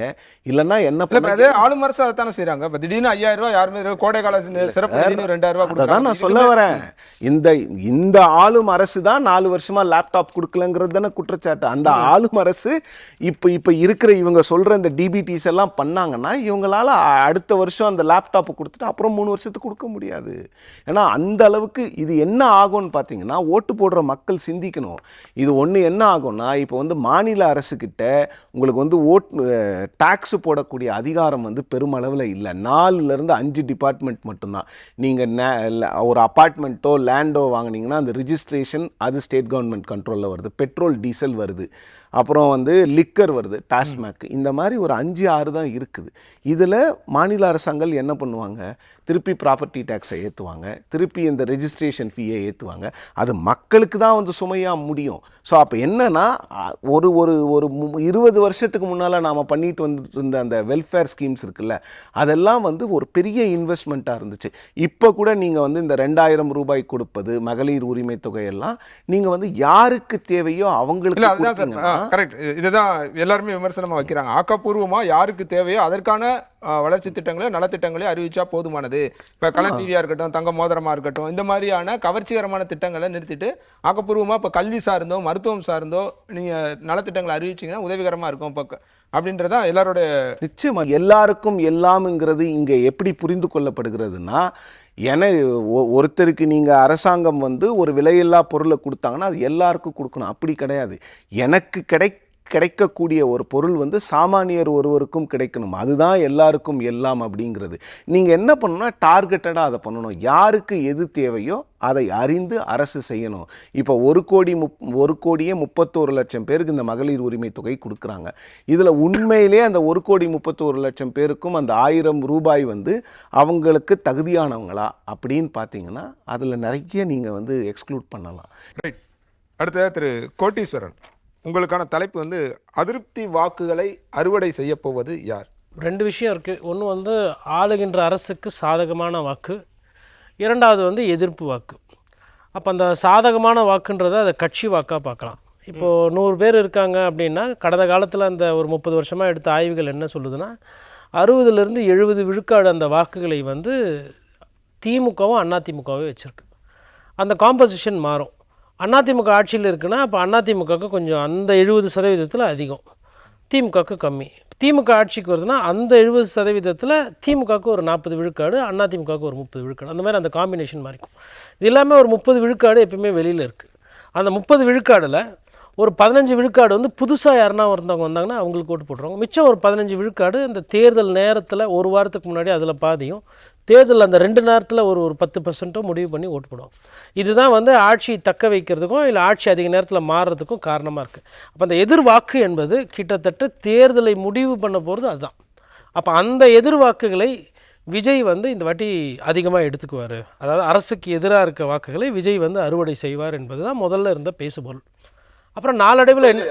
இல்லைன்னா என்ன அதே ஆளும் அரசு அதைத்தானே செய்கிறாங்க. இப்போ திடீர்னு 5000 ரூபாய் யாருமே கோடை கால சிறப்பு 2000 ரூபாய் தான் நான் சொல்ல வரேன். இந்த ஆளும் அரசு தான் 4 வருஷமா லேப்டாப் கொடுக்கலங்கிறது தானே குற்றச்சாட்டு. அந்த ஆளும் அரசு இப்போ இருக்கிற இவங்க சொல்ற இந்த டிபிடிஸ் எல்லாம் பண்ணாங்கன்னா இவங்களால அடுத்த வருஷம் அந்த லேப்டாப்பை கொடுத்துட்டு அப்புறம் 3 வருஷத்துக்கு கொடுக்க முடியாது. ஏன்னா அந்த அளவுக்கு இது என்ன ஆகும்னு பார்த்தீங்கன்னா ஓட்டு போடுற மக்கள் சிந்திக்கணும். இது ஒன்று என்ன ஆகும்னா இப்போ வந்து மாநில அரசுக்கிட்ட உங்களுக்கு வந்து டாக்ஸ் போடக்கூடிய அதிகாரம் வந்து பெருமளவில் இல்லை. 4லேருந்து 5 டிபார்ட்மெண்ட் மட்டும்தான். நீங்கள் ஒரு அப்பார்ட்மெண்ட்டோ லேண்டோ வாங்கினீங்கன்னா அந்த ரிஜிஸ்ட்ரேஷன் அது ஸ்டேட் கவர்மெண்ட் கண்ட்ரோலில் வருது. பெட்ரோல் டீசல் வருது, அப்புறம் வந்து லிக்கர் வருது, டாஸ்மாக், இந்த மாதிரி ஒரு 5-6 தான் இருக்குது. இதில் மாநில அரசாங்கம் என்ன பண்ணுவாங்க? திருப்பி ப்ராப்பர்ட்டி டேக்ஸை ஏற்றுவாங்க, திருப்பி இந்த ரெஜிஸ்ட்ரேஷன் ஃபீயை ஏற்றுவாங்க. அது மக்களுக்கு தான் வந்து சுமையாக முடியும். ஸோ அப்போ என்னன்னா ஒரு 20 வருஷத்துக்கு முன்னால் நாம் பண்ணிட்டு வந்துட்டு இருந்த அந்த வெல்ஃபேர் ஸ்கீம்ஸ் இருக்குல்ல, அதெல்லாம் வந்து ஒரு பெரிய இன்வெஸ்ட்மெண்ட்டாக இருந்துச்சு. இப்போ கூட நீங்கள் வந்து இந்த 2000 ரூபாய் கொடுப்பது, மகளிர் உரிமை தொகையெல்லாம் நீங்கள் வந்து யாருக்கு தேவையோ அவங்களுக்கு. கரெக்ட். இதுதான் எல்லாருமே விமர்சனமாக வைக்கிறாங்க. ஆக்கப்பூர்வமாக யாருக்கு தேவையோ அதற்கான வளர்ச்சி திட்டங்களோ நலத்திட்டங்களோ அறிவிச்சா போதுமானது. இப்போ கலர் டிவியாக இருக்கட்டும், தங்க மோதிரமாக இருக்கட்டும், இந்த மாதிரியான கவர்ச்சிகரமான திட்டங்களை நிறுத்திட்டு ஆக்கப்பூர்வமாக இப்போ கல்வி சார்ந்தோ மருத்துவம் சார்ந்தோ நீங்கள் நலத்திட்டங்களை அறிவிச்சிங்கன்னா உதவிகரமாக இருக்கும் இப்போ அப்படின்றதான் எல்லாரோட. நிச்சயமா எல்லாருக்கும் எல்லாம்ங்கிறது இங்கே எப்படி புரிந்து கொள்ளப்படுகிறதுனா, ஒருத்தருக்கு நீங்கள் அரசாங்கம் வந்து ஒரு விலையில்லா பொருளை கொடுத்தாங்கன்னா அது எல்லாருக்கும் கொடுக்கணும், அப்படி கிடையாது. எனக்கு கிடைக்கக்கூடிய ஒரு பொருள் வந்து சாமானியர் ஒருவருக்கும் கிடைக்கணும், அதுதான் எல்லாருக்கும் எல்லாம் அப்படிங்கிறது. நீங்கள் என்ன பண்ணணும்னா டார்கெட்டடாக அதை பண்ணணும். யாருக்கு எது தேவையோ அதை அறிந்து அரசு செய்யணும். இப்போ 1,31,00,000 பேருக்கு இந்த மகளிர் உரிமை தொகை கொடுக்குறாங்க. இதில் உண்மையிலே அந்த 1,31,00,000 பேருக்கும் அந்த 1000 ரூபாய் வந்து அவங்களுக்கு தகுதியானவங்களா அப்படின்னு பார்த்தீங்கன்னா அதில் நிறைய நீங்கள் வந்து எக்ஸ்க்ளூட் பண்ணலாம். ரைட். அடுத்த திரு கோட்டீஸ்வரன், உங்களுக்கான தலைப்பு வந்து அதிருப்தி வாக்குகளை அறுவடை செய்ய போவது யார்? 2 விஷயம் இருக்குது. ஒன்று வந்து ஆளுகின்ற அரசுக்கு சாதகமான வாக்கு, 2வது வந்து எதிர்ப்பு வாக்கு. அப்போ அந்த சாதகமான வாக்குன்றதை அதை கட்சி வாக்காக பார்க்கலாம். இப்போது 100 பேர் இருக்காங்க அப்படின்னா கடந்த காலத்தில் அந்த ஒரு 30 வருஷமாக எடுத்த ஆய்வுகள் என்ன சொல்லுதுன்னா 60லேருந்து 70 விழுக்காடு அந்த வாக்குகளை வந்து திமுகவும் அதிமுகவும் வச்சுருக்கு. அந்த காம்போசிஷன் மாறும். அதிமுக ஆட்சியில் இருக்குன்னா அப்போ அதிமுகவுக்கு கொஞ்சம் அந்த 70% அதிகம், திமுகவுக்கு கம்மி. திமுக ஆட்சிக்கு வருதுன்னா அந்த 70%, திமுகவுக்கு ஒரு 40 விழுக்காடு, அதிமுகவுக்கு ஒரு 30 விழுக்காடு, அந்த மாதிரி அந்த காம்பினேஷன் மாறிக்கும். இது எல்லாமே ஒரு 30 விழுக்காடு எப்பயுமே வெளியில் இருக்குது. அந்த 30 விழுக்காடில் ஒரு 15 விழுக்காடு வந்து புதுசாக யாருன்னா ஒருத்தவங்க வந்தாங்கன்னா அவங்களுக்கு ஓட்டு போட்டுருவாங்க. மிச்சம் ஒரு 15 விழுக்காடு இந்த தேர்தல் நேரத்தில் ஒரு வாரத்துக்கு முன்னாடி அதில் பாதியும், தேர்தல் அந்த 2 நேரத்தில் ஒரு 10% முடிவு பண்ணி ஓட்டு போடுவோம். இதுதான் வந்து ஆட்சி தக்க வைக்கிறதுக்கும் இல்லை ஆட்சி அதிக நேரத்தில் மாறுறதுக்கும் காரணமாக இருக்குது. அப்போ அந்த எதிர்வாக்கு என்பது கிட்டத்தட்ட தேர்தலை முடிவு பண்ண போகிறது அதுதான். அப்போ அந்த எதிர்வாக்குகளை விஜய் வந்து இந்த வாட்டி அதிகமாக எடுத்துக்குவார். அதாவது அரசுக்கு எதிராக இருக்க வாக்குகளை விஜய் வந்து அறுவடை செய்வார் என்பது தான் முதல்ல இருந்த பேசுபொருள். அப்புறம் நாளடைவில் என்ன,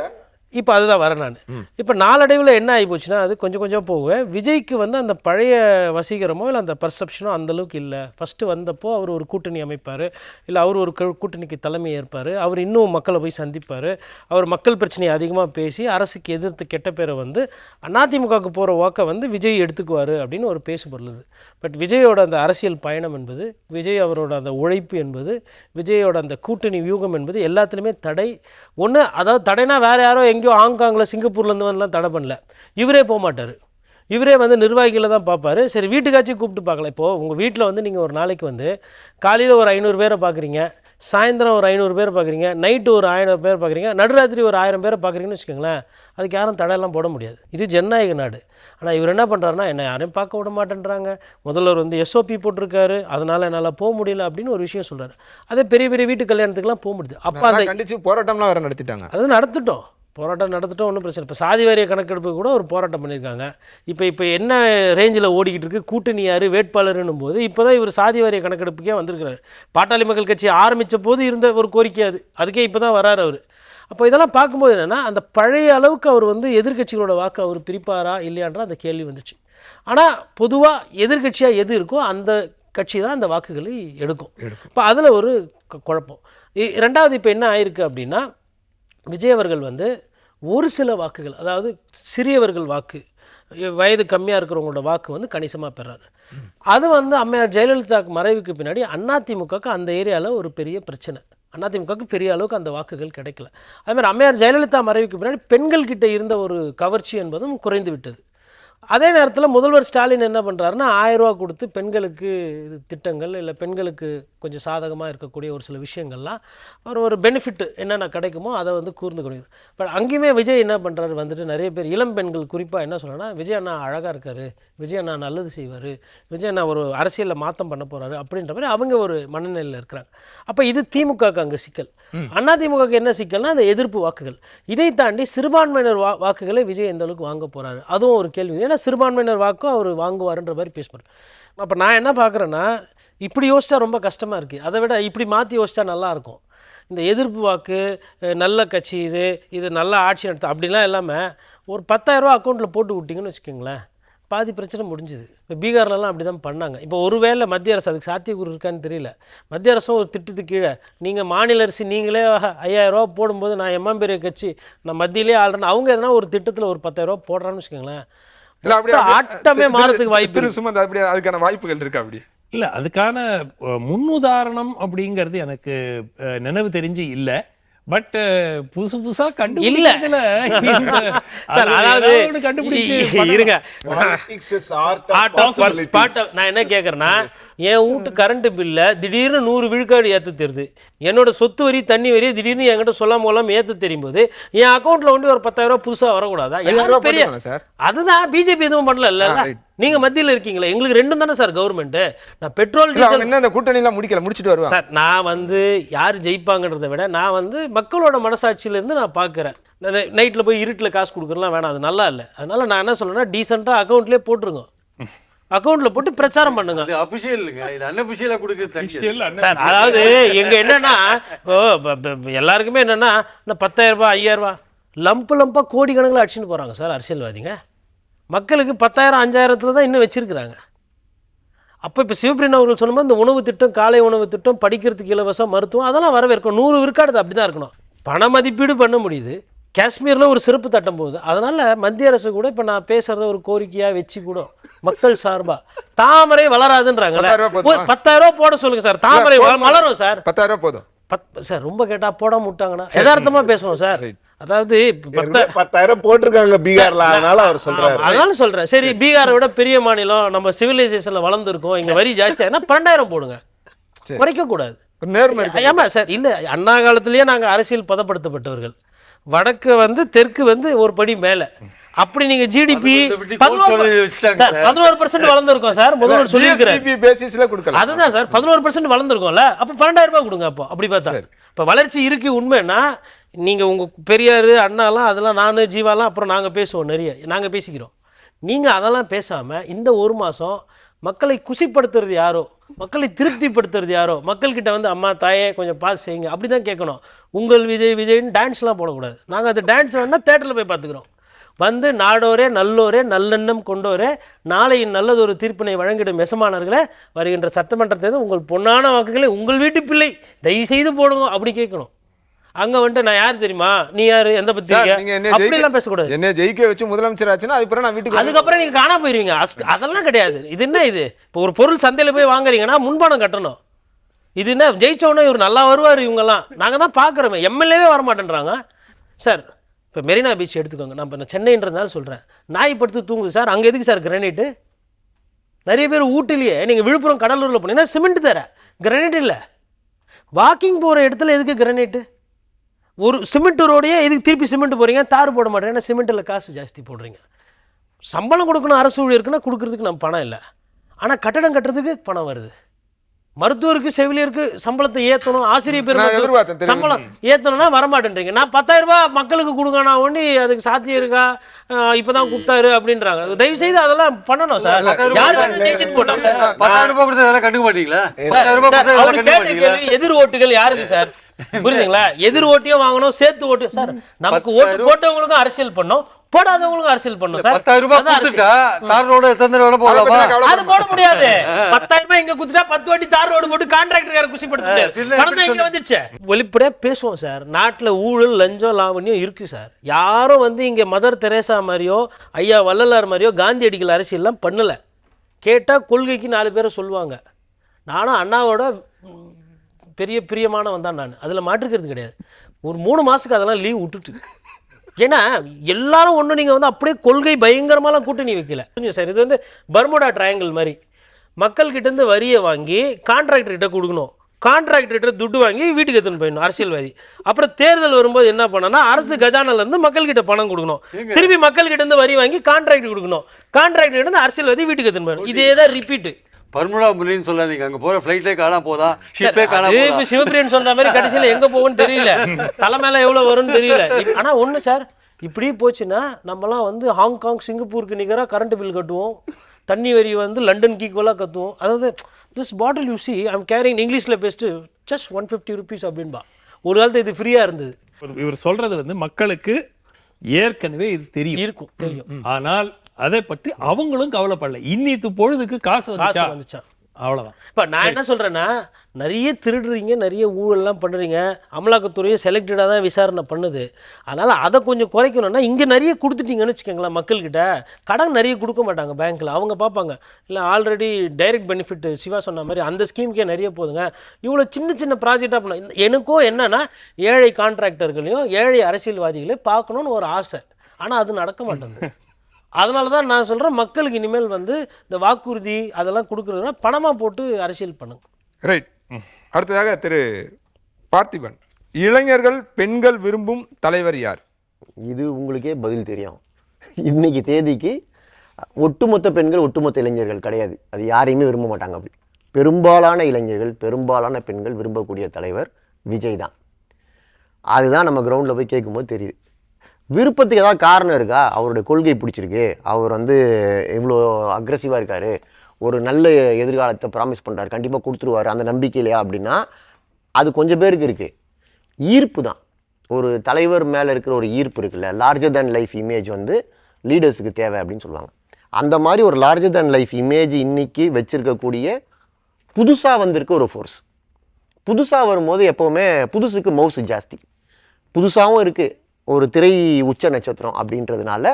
இப்போ அதுதான் வரேன் நான். இப்போ நாளடைவில் என்ன ஆகி போச்சுன்னா அது கொஞ்சம் கொஞ்சம் போகுவேன். விஜய்க்கு வந்து அந்த பழைய வசீகரமோ இல்லை அந்த பர்செப்ஷனோ அந்தளவுக்கு இல்லை. ஃபஸ்ட்டு வந்தப்போ அவர் ஒரு கூட்டணி அமைப்பார், இல்லை அவர் ஒரு கூட்டணிக்கு தலைமை ஏற்பார், அவர் இன்னும் மக்களை போய் சந்திப்பார், அவர் மக்கள் பிரச்சனையை அதிகமாக பேசி அரசுக்கு எதிர்த்து கெட்ட பேரை வந்து அதிமுகவுக்கு போகிற வாக்கை வந்து விஜய் எடுத்துக்குவார் அப்படின்னு ஒரு பேசுபொருளுது. பட் விஜயோட அந்த அரசியல் பயணம் என்பது, விஜய் அவரோட அந்த உழைப்பு என்பது, விஜயோட அந்த கூட்டணி வியூகம் என்பது எல்லாத்துலேயுமே தடை. ஒன்று அதாவது தடைனா வேறு யாரோ எங்கேயோ ஹாங்காங்கில் சிங்கப்பூர்லேருந்து வந்துலாம் தடை பண்ணல, இவரே போக மாட்டார். இவரே வந்து நிர்வாகிகளை தான் பார்ப்பார். சரி வீட்டுக்காச்சும் கூப்பிட்டு பார்க்கலாம். இப்போது உங்கள் வீட்டில் வந்து நீங்கள் ஒரு நாளைக்கு வந்து காலையில் ஒரு 500 பேரை பார்க்குறீங்க, சாயந்தரம் ஒரு 500 பேர் பார்க்குறீங்க, நைட்டு ஒரு 1000 பேர் பார்க்குறீங்க, நடுராத்திரி ஒரு 1000 பேரை பார்க்குறீங்கன்னு வச்சுக்கோங்களேன். அதுக்கு யாரும் தடையெல்லாம் போட முடியாது. இது ஜனநாயக நாடு. ஆனால் இவர் என்ன பண்ணுறாருன்னா என்ன யாரையும் பார்க்க விட மாட்டேன்றாங்க, முதல்வர் வந்து SOP போட்டிருக்காரு, அதனால் என்னால் போக முடியல அப்படின்னு ஒரு விஷயம் சொல்கிறார். அதே பெரிய பெரிய வீட்டு கல்யாணத்துக்குலாம் போக முடியுது. அப்போ அதை கண்டிச்சு போராட்டம்லாம் வேறு நடத்திட்டாங்க. அது நடத்திட்டோம். போராட்டம் நடத்திட்டோம், ஒன்றும் பிரச்சனை. இப்போ சாதி வாரிய கணக்கெடுப்பு கூட ஒரு போராட்டம் பண்ணியிருக்காங்க. இப்போ என்ன ரேஞ்சில் ஓடிக்கிட்டு இருக்குது, கூட்டணி யார், வேட்பாளர்னும் போது இப்போ தான் இவர் சாதி வாரிய கணக்கெடுப்புக்கே வந்திருக்கிறார். பாட்டாளி மக்கள் கட்சி ஆரம்பித்த போது இருந்த ஒரு கோரிக்கை அதுக்கே இப்போ தான் வராரு அவர். அப்போ இதெல்லாம் பார்க்கும்போது என்னென்னா, அந்த பழைய அளவுக்கு அவர் எதிர்க்கட்சிகளோட வாக்கு அவர் பிரிப்பாரா இல்லையான்ற அந்த கேள்வி வந்துச்சு. ஆனால் பொதுவாக எதிர்க்கட்சியாக எது இருக்கோ அந்த கட்சி தான் அந்த வாக்குகளை எடுக்கும். இப்போ அதில் ஒரு குழப்பம். ரெண்டாவது இப்போ என்ன ஆயிருக்கு அப்படின்னா, விஜய் அவர்கள் ஒரு சில வாக்குகள், அதாவது சிறியவர்கள் வாக்கு, வயது கம்மியாக இருக்கிறவங்களோட வாக்கு கணிசமாக பெறாரு. அது அம்மையார் ஜெயலலிதாவுக்கு மறைவுக்கு பின்னாடி அதிமுகவுக்கு அந்த ஏரியாவில் ஒரு பெரிய பிரச்சனை. அதிமுகவுக்கு பெரிய அளவுக்கு அந்த வாக்குகள் கிடைக்கல. அதுமாதிரி அம்மையார் ஜெயலலிதா மறைவுக்கு பின்னாடி பெண்கள்கிட்ட இருந்த ஒரு கவர்ச்சி என்பதும் குறைந்து விட்டது. அதே நேரத்தில் முதல்வர் ஸ்டாலின் என்ன பண்ணுறாருன்னா, 1000 ரூபா கொடுத்து பெண்களுக்கு திட்டங்கள் இல்லை பெண்களுக்கு கொஞ்சம் சாதகமாக இருக்கக்கூடிய ஒரு சில விஷயங்கள்லாம் ஒரு பெனிஃபிட் என்னென்ன கிடைக்குமோ அதை கூர்ந்து கொடுக்குறாரு. பட் அங்கேயுமே விஜய் என்ன பண்ணுறாரு, நிறைய பேர் இளம் பெண்கள் குறிப்பாக என்ன சொல்கிறேன்னா, விஜய் அண்ணா அழகாக இருக்கார், விஜய் அண்ணா நல்லது செய்வார், விஜய் அண்ணா ஒரு அரசியலில் மாற்றம் பண்ண போகிறாரு அப்படின்ற மாதிரி அவங்க ஒரு மனநிலையில் இருக்கிறாங்க. அப்போ இது திமுகவுக்கு அங்கே சிக்கல். அதிமுகவுக்கு என்ன சிக்கல்னா அந்த எதிர்ப்பு வாக்குகள். இதை தாண்டி சிறுபான்மையினர் வாக்குகளை விஜய் எந்த அளவுக்கு வாங்க போகிறாரு, அதுவும் ஒரு கேள்வி. ஏன்னா சிறுபான்மையினர் வாக்கும் அவர் வாங்குவாருன்ற மாதிரி பேசுவார். அப்போ நான் என்ன பார்க்குறேன்னா, இப்படி யோசிச்சா ரொம்ப கஷ்டமாக இருக்குது. அதை விட இப்படி மாற்றி யோசிச்சா நல்லாயிருக்கும். இந்த எதிர்ப்பு வாக்கு, நல்ல கட்சி இது நல்ல ஆட்சி நடத்த அப்படிலாம் இல்லாமல் ஒரு 10,000 ரூபா அக்கௌண்ட்டில் போட்டு விட்டிங்கன்னு வச்சுக்கோங்களேன், பாதி பிரச்சனை முடிஞ்சுது. இப்போ பீகார்லலாம் அப்படி தான் பண்ணாங்க. இப்போ ஒருவேளை மத்திய அரசு அதுக்கு சாத்தியக்கூறு இருக்கான்னு தெரியல. மத்திய அரசும் ஒரு திட்டத்துக்கு கீழே நீங்கள் மாநில அரசு நீங்களே 5000 ரூபா போடும்போது நான் எம்எம் பெரிய கட்சி நான் மத்தியிலே ஆள்றேன்னு அவங்க எதனா ஒரு திட்டத்தில் ஒரு 10,000 ரூபா போடுறான்னு வச்சுக்கோங்களேன், ஆட்டமே மாறதுக்கு வாய்ப்பு. அதுக்கான வாய்ப்புகள் இருக்கு. அப்படி இல்லை, அதுக்கான முன்னுதாரணம் அப்படிங்கிறது எனக்கு நினைவு தெரிஞ்சு இல்லை. பட் புதுசு புதுசா கண்டுபிடிக்கிறதுல இருங்க. நான் என்ன கேட்கறேன்னா, என் வீட்டு கரண்ட் பில்ல திடீர்னு 100 விழுக்காடு ஏற்ற தெரியுது, என்னோட சொத்து வரி தண்ணி வரி திடீர்னு என்கிட்ட சொல்லாம ஏற்ற தெரியும் போது என் அக்கௌண்ட்ல ஒரு 10,000 ரூபாய் புதுசா வரக்கூடாதா? எல்லாரும் பெரிய அதுதான் பிஜேபி எதுவும் பண்ணல இல்ல. நீங்க மத்தியில் இருக்கீங்களா, எங்களுக்கு ரெண்டும் தானே சார் கவர்மெண்ட். நான் பெட்ரோல் டீசல் என்ன இந்த கூட்டணி எல்லாம் முடிச்சிட்டு வருவேன் சார். நான் யார் ஜெயிப்பாங்கன்றதை விட நான் மக்களோட மனசாட்சியில இருந்து நான் பாக்குறேன். நைட்ல போய் இருட்டில் காசு கொடுக்குறலாம் வேணாம், அது நல்லா இல்லை. அதனால நான் என்ன சொல்றேன்னா, டீசெண்டா அக்கௌண்ட்லயே போட்டுருங்க, அக்கௌண்ட்ல போட்டு பிரச்சாரம் பண்ணுங்க. இது அபிஷியல் இல்லங்க, இது அன்அபிஷியலா கொடுக்குறது சார். அதாவது எங்க என்னன்னா, எல்லாருக்குமே என்னன்னா 10,000 ரூபாய் 5,000 ரூபாய் லம்பா கோடி கணக்கில் அடிச்சுன்னு போறாங்க சார் அரசியல்வாதிங்க. மக்களுக்கு 10,000 5,000 தான் இன்னும் வச்சிருக்கிறாங்க. அப்போ இப்போ சிவபிரியன் அவர்கள் சொன்னபோது இந்த உணவு திட்டம், காலை உணவு திட்டம், படிக்கிறதுக்கு இலவசம், மருத்துவம் அதெல்லாம் வரவேற்கும். 100 விழுக்காடு அப்படி தான் இருக்கணும். பண மதிப்பீடு பண்ண முடியுது. காஷ்மீரில் ஒரு சிறப்பு திட்டம் போகுது. அதனால் மத்திய அரசு கூட இப்போ நான் பேசுகிறத ஒரு கோரிக்கையாக வச்சு கூட மக்கள் சார்பாக தாமரை வளராதுன்றாங்களே, 10,000 ரூபா போட சொல்லுங்கள் சார். தாமரை வளரும் சார். 10,000 ரூபா போதும் சார். ரொம்ப கேட்டால் போடாம விட்டாங்கன்னா யதார்த்தமாக பேசுவோம் சார். அதாவது 10,000 போட்டிருக்காங்க பீகார்ல, அதனால அவர் சொல்றாரு. அதனால சொல்றேன். சரி, பீகாரை விட பெரிய மாநிலம், நம்ம சிவிலைசேஷன்ல வளர்ந்துருக்கோம், இங்க வரி ஜாஸ்தியா 12,000 போடுங்க, குறைக்க கூடாது. ஆமா சார். இல்ல, அண்ணா காலத்திலேயே நாங்க அரசியல் பதப்படுத்தப்பட்டவர்கள். வடக்கு தெற்கு ஒரு படி மேல. அப்படி நீங்க ஜிடிபி 11% வளர்ந்துருக்கோம் சார். முதல்வர் சொல்லியிருக்கிறார். அதுதான் சார், 11% வளர்ந்துருக்கோம்ல. அப்ப 12,000 ரூபாய் கொடுங்க. அப்போ அப்படி பார்த்தா இப்ப வளர்ச்சி இருக்கு. உண்மைன்னா நீங்க உங்க பெரியார் அண்ணாலாம் அதெல்லாம் நானு ஜீவாலாம் அப்புறம் நாங்க பேசுவோம், நிறைய நாங்க பேசிக்கிறோம். நீங்க அதெல்லாம் பேசாம இந்த ஒரு மாசம் மக்களை குசிப்படுத்துறது யாரோ, மக்களை திருப்திப்படுத்துறது யாரோ, மக்கள்கிட்ட அம்மா தாயே கொஞ்சம் பாஸ் செய்யுங்க அப்படிதான் கேட்கணும். உங்கள் விஜய் விஜய்னு டான்ஸ்லாம் போடக்கூடாது. நாங்கள் அந்த டான்ஸ் வேணால் தேட்டரில் போய் பார்த்துக்கிறோம். நாடோரே நல்லோரே நல்லெண்ணம் கொண்டோரே நாளையின் நல்லதொரு தீர்ப்பினை வழங்கிடும் எசமானர்களே, வருகின்ற சட்டமன்ற தேர்தல் உங்கள் பொன்னான வாக்குகளை உங்கள் வீட்டு பிள்ளை தயவு செய்து போடுங்க அப்படி கேட்கணும். அங்க நான் யார் தெரியுமா, நீ யாரு, எந்த பத்திரிக்கை, அப்படிலாம் பேசக்கூடாது. என்ன ஜெயிக்க வச்சு முதலமைச்சர் ஆச்சுன்னா அதுக்கப்புறம் நான் வீட்டுக்கு, அதுக்கப்புறம் நீங்க காணாம போயிருவீங்க. அதெல்லாம் கிடையாது. இது என்ன, இது இப்போ ஒரு பொருள் சந்தையில போய் வாங்குறீங்கன்னா முன்பணம் கட்டணும். இது என்ன, ஜெயிச்சோன்னா இவர் நல்லா வருவார், இவங்கெல்லாம் நாங்கள் தான் பார்க்குறோமே, எம்எல்ஏவே வரமாட்டேன்றாங்க சார். இப்போ மெரினா பீச் எடுத்துக்கோங்க. நான் சென்னைன்றதுனால சொல்கிறேன். நாய் படுத்து தூங்குது சார், அங்கே எதுக்கு சார் கிரானைட்டு? நிறைய பேர் ஊட்டிலேயே நீங்கள் விழுப்புரம் கடலூரில் போனீங்கன்னா சிமெண்ட் தர, கிரானைட் இல்லை. வாக்கிங் போகிற இடத்துல எதுக்கு கிரானைட்டு? ஒரு சிமெண்ட் ரோடையே எதுக்கு திருப்பி சிமெண்ட் போகிறீங்க, தார் போட மாட்டேன், ஏன்னா சிமெண்ட்டில் காசு ஜாஸ்தி போடுறீங்க. சம்பளம் கொடுக்கணும் அரசு ஊழியருக்குன்னா கொடுக்குறதுக்கு நம்ம பணம் இல்லை, ஆனால் கட்டடம் கட்டுறதுக்கு பணம் வருது. மருத்துவருக்கு செவிலியருக்கு சம்பளத்தை ஏற்றணும், ஆசிரியர் நான் எதிர்பார்த்தேன், பெருமக்கள் சம்பளம் ஏற்றணும்னா வரமாட்டேன்றீங்க. நான் 10,000 ரூபாய் மக்களுக்கு கொடுங்கண்ணா ஒண்டி அதுக்கு சாத்தியம் இருக்கா? இப்பதான் கொடுத்தாரு அப்படின்றாங்க. தயவு செய்து அதெல்லாம் பண்ணணும் சார். யார் ஜெயிச்சுட்டு போட்டோம் 10,000 ரூபாய் கொடுத்தா கண்டுக்க மாட்டீங்களா? 10,000 ரூபாய் கொடுத்தா கண்டுக்க மாட்டீங்களா? எதிர் ஓட்டுகள் யாருக்கு சார்? புரியுதுங்களா? எதிர் ஓட்டையும் வாங்கணும், சேர்த்து ஓட்டு சார். நமக்கு ஓட்டு போட்டவங்களுக்கும் அரசியல் பண்ணோம், போடாதவங்களுக்கும் அரசியல் பண்ணும் சார். 10,000 ரூபாய் கொடுத்துட்டா தார் ரோடு எத்தனை ரோடு போடலாமா? அது போட முடியாது. 10,000 ரூபாய் இங்க குடுத்துட்டா 10 வாட்டி தார் ரோடு போட்டு கான்ட்ராக்டர்கார குசிப்படுத்திட்டு பணம் இங்க வந்துச்சு. வெளிப்படையா பேசுவோம் சார். நாட்டுல ஊழல், லஞ்சம், லாவண்யம் இருக்கு சார். யாரும் வந்து இங்க மதர் தெரேசா மாதிரியோ ஐயா வள்ளலார் மாதிரியோ காந்தியடிகள் அரசியல்லாம் பண்ணல. கேட்டா கொள்கைக்கு 4 பேரை சொல்லுவாங்க. நானும் அண்ணாவோட பெரிய பிரியமானவன் தான் நான், அதில் மாற்றுக்கிறது கிடையாது. ஒரு 3 மாதத்துக்கு அதெல்லாம் லீவ் விட்டுட்டு, ஏன்னா எல்லாரும் ஒன்றும் நீங்கள் வந்து அப்படியே கொள்கை பயங்கரமாலாம் கூட்டணி வைக்கல சார். இது வந்து பர்முடா ட்ரையாங்கிள் மாதிரி. மக்கள்கிட்டேருந்து வரியை வாங்கி கான்ட்ராக்டர்கிட்ட கொடுக்கணும், கான்ட்ராக்டர்கிட்ட துட்டு வாங்கி வீட்டுக்கு எடுத்துன்னு போயிடணும் அரசியல்வாதி. அப்புறம் தேர்தல் வரும்போது என்ன பண்ணனா அரசு கஜானாலேருந்து மக்கள்கிட்ட பணம் கொடுக்கணும், திருப்பி மக்கள்கிட்டேருந்து வரி வாங்கி கான்ட்ராக்ட் கொடுக்கணும், கான்ட்ராக்டர்கிட்ட அரசியல்வாதி வீட்டுக்கு எடுத்துன்னு போயிடணும். இதே தான் ரிப்பீட்டு. பர்முடா முல்லைன்னு சொல்லாதீங்க, அங்கே போகிற ஃப்ளைட்டே காணா போதா, ஷிப்பே காணா போதா. இப்போ சிவபிரியன் சொல்கிற மாதிரி கடைசியில் எங்கே போகும்னு தெரியல, தலை மேலே எவ்வளோ வரும்னு தெரியல. ஆனால் ஒன்று சார், இப்படி போச்சுன்னா நம்மலாம் வந்து ஹாங்காங், சிங்கப்பூருக்கு நிகராக கரண்ட் பில் கட்டுவோம், தண்ணி வரி வந்து லண்டனுக்கு ஈக்குவலாக கட்டுவோம். அதாவது this bottle you see I'm carrying, இங்கிலீஷில் பேசிட்டு ஜஸ்ட் 150 rupees அப்படின்பா. ஒரு காலத்து இது ஃப்ரீயாக இருந்தது. இவர் சொல்கிறது வந்து மக்களுக்கு ஏற்கனவே இது தெரியும், தெரியும். ஆனால் அதை பற்றி அவங்களும் கவலைப்படல. இன்னித்து பொழுதுக்கு காசு வந்துச்சா அவ்வளோதான். இப்போ நான் என்ன சொல்கிறேன்னா, நிறைய திருடுறீங்க, நிறைய ஊழல்லாம் பண்ணுறீங்க, அமலாக்கத்துறையும் செலக்டடாக தான் விசாரணை பண்ணுது. அதனால் அதை கொஞ்சம் குறைக்கணும்னா இங்கே நிறைய கொடுத்துட்டீங்கன்னு வச்சுக்கோங்களேன். மக்கள்கிட்ட கடன் நிறைய கொடுக்க மாட்டாங்க பேங்க்கில், அவங்க பார்ப்பாங்க இல்லை ஆல்ரெடி டைரக்ட் பெனிஃபிட் சிவா சொன்ன மாதிரி அந்த ஸ்கீமுக்கே நிறைய போதுங்க, இவ்வளோ சின்ன சின்ன ப்ராஜெக்டாக பண்ணலாம். எனக்கும் என்னென்னா ஏழை கான்ட்ராக்டர்களையும் ஏழை அரசியல்வாதிகளையும் பார்க்கணுன்னு ஒரு ஆசை, ஆனால் அது நடக்க மாட்டேங்குது. அதனால தான் நான் சொல்கிறேன், மக்களுக்கு இனிமேல் வந்து இந்த வாக்குறுதி அதெல்லாம் கொடுக்குறதுனா பணமாக போட்டு அரசியல் பண்ணுங்க. ரைட். அடுத்ததாக திரு பார்த்திபன், இளைஞர்கள் பெண்கள் விரும்பும் தலைவர் யார்? இது உங்களுக்கே பதில் தெரியும். இன்னைக்கு தேதிக்கு ஒட்டுமொத்த பெண்கள் ஒட்டுமொத்த இளைஞர்கள் கிடையாது, அது யாரையுமே விரும்ப மாட்டாங்க. அப்படி பெரும்பாலான இளைஞர்கள், பெரும்பாலான பெண்கள் விரும்பக்கூடிய தலைவர் விஜய் தான். அதுதான் நம்ம கிரவுண்டில் போய் கேட்கும்போது தெரியுது. விருப்பத்துக்கு ஏதாவது காரணம் இருக்கா? அவருடைய கொள்கை பிடிச்சிருக்கு, அவர் வந்து இவ்வளோ அக்ரெசிவாக இருக்கார், ஒரு நல்ல எதிர்காலத்தை ப்ராமிஸ் பண்ணுறாரு, கண்டிப்பாக கொடுத்துருவார், அந்த நம்பிக்கையிலையா அப்படின்னா அது கொஞ்சம் பேருக்கு இருக்குது. ஈர்ப்பு தான், ஒரு தலைவர் மேலே இருக்கிற ஒரு ஈர்ப்பு இருக்குல்ல, லார்ஜர் தேன் லைஃப் இமேஜ் வந்து லீடர்ஸுக்கு தேவை அப்படின்னு சொல்லுவாங்க. அந்த மாதிரி ஒரு லார்ஜர் தேன் லைஃப் இமேஜ் இன்னைக்கு வச்சுருக்கக்கூடிய புதுசாக வந்திருக்க ஒரு ஃபோர்ஸ். புதுசாக வரும்போது எப்போவுமே புதுசுக்கு மவுசு ஜாஸ்தி, புதுசாகவும் இருக்குது, ஒரு திரை உச்ச நட்சத்திரம் அப்படின்றதுனால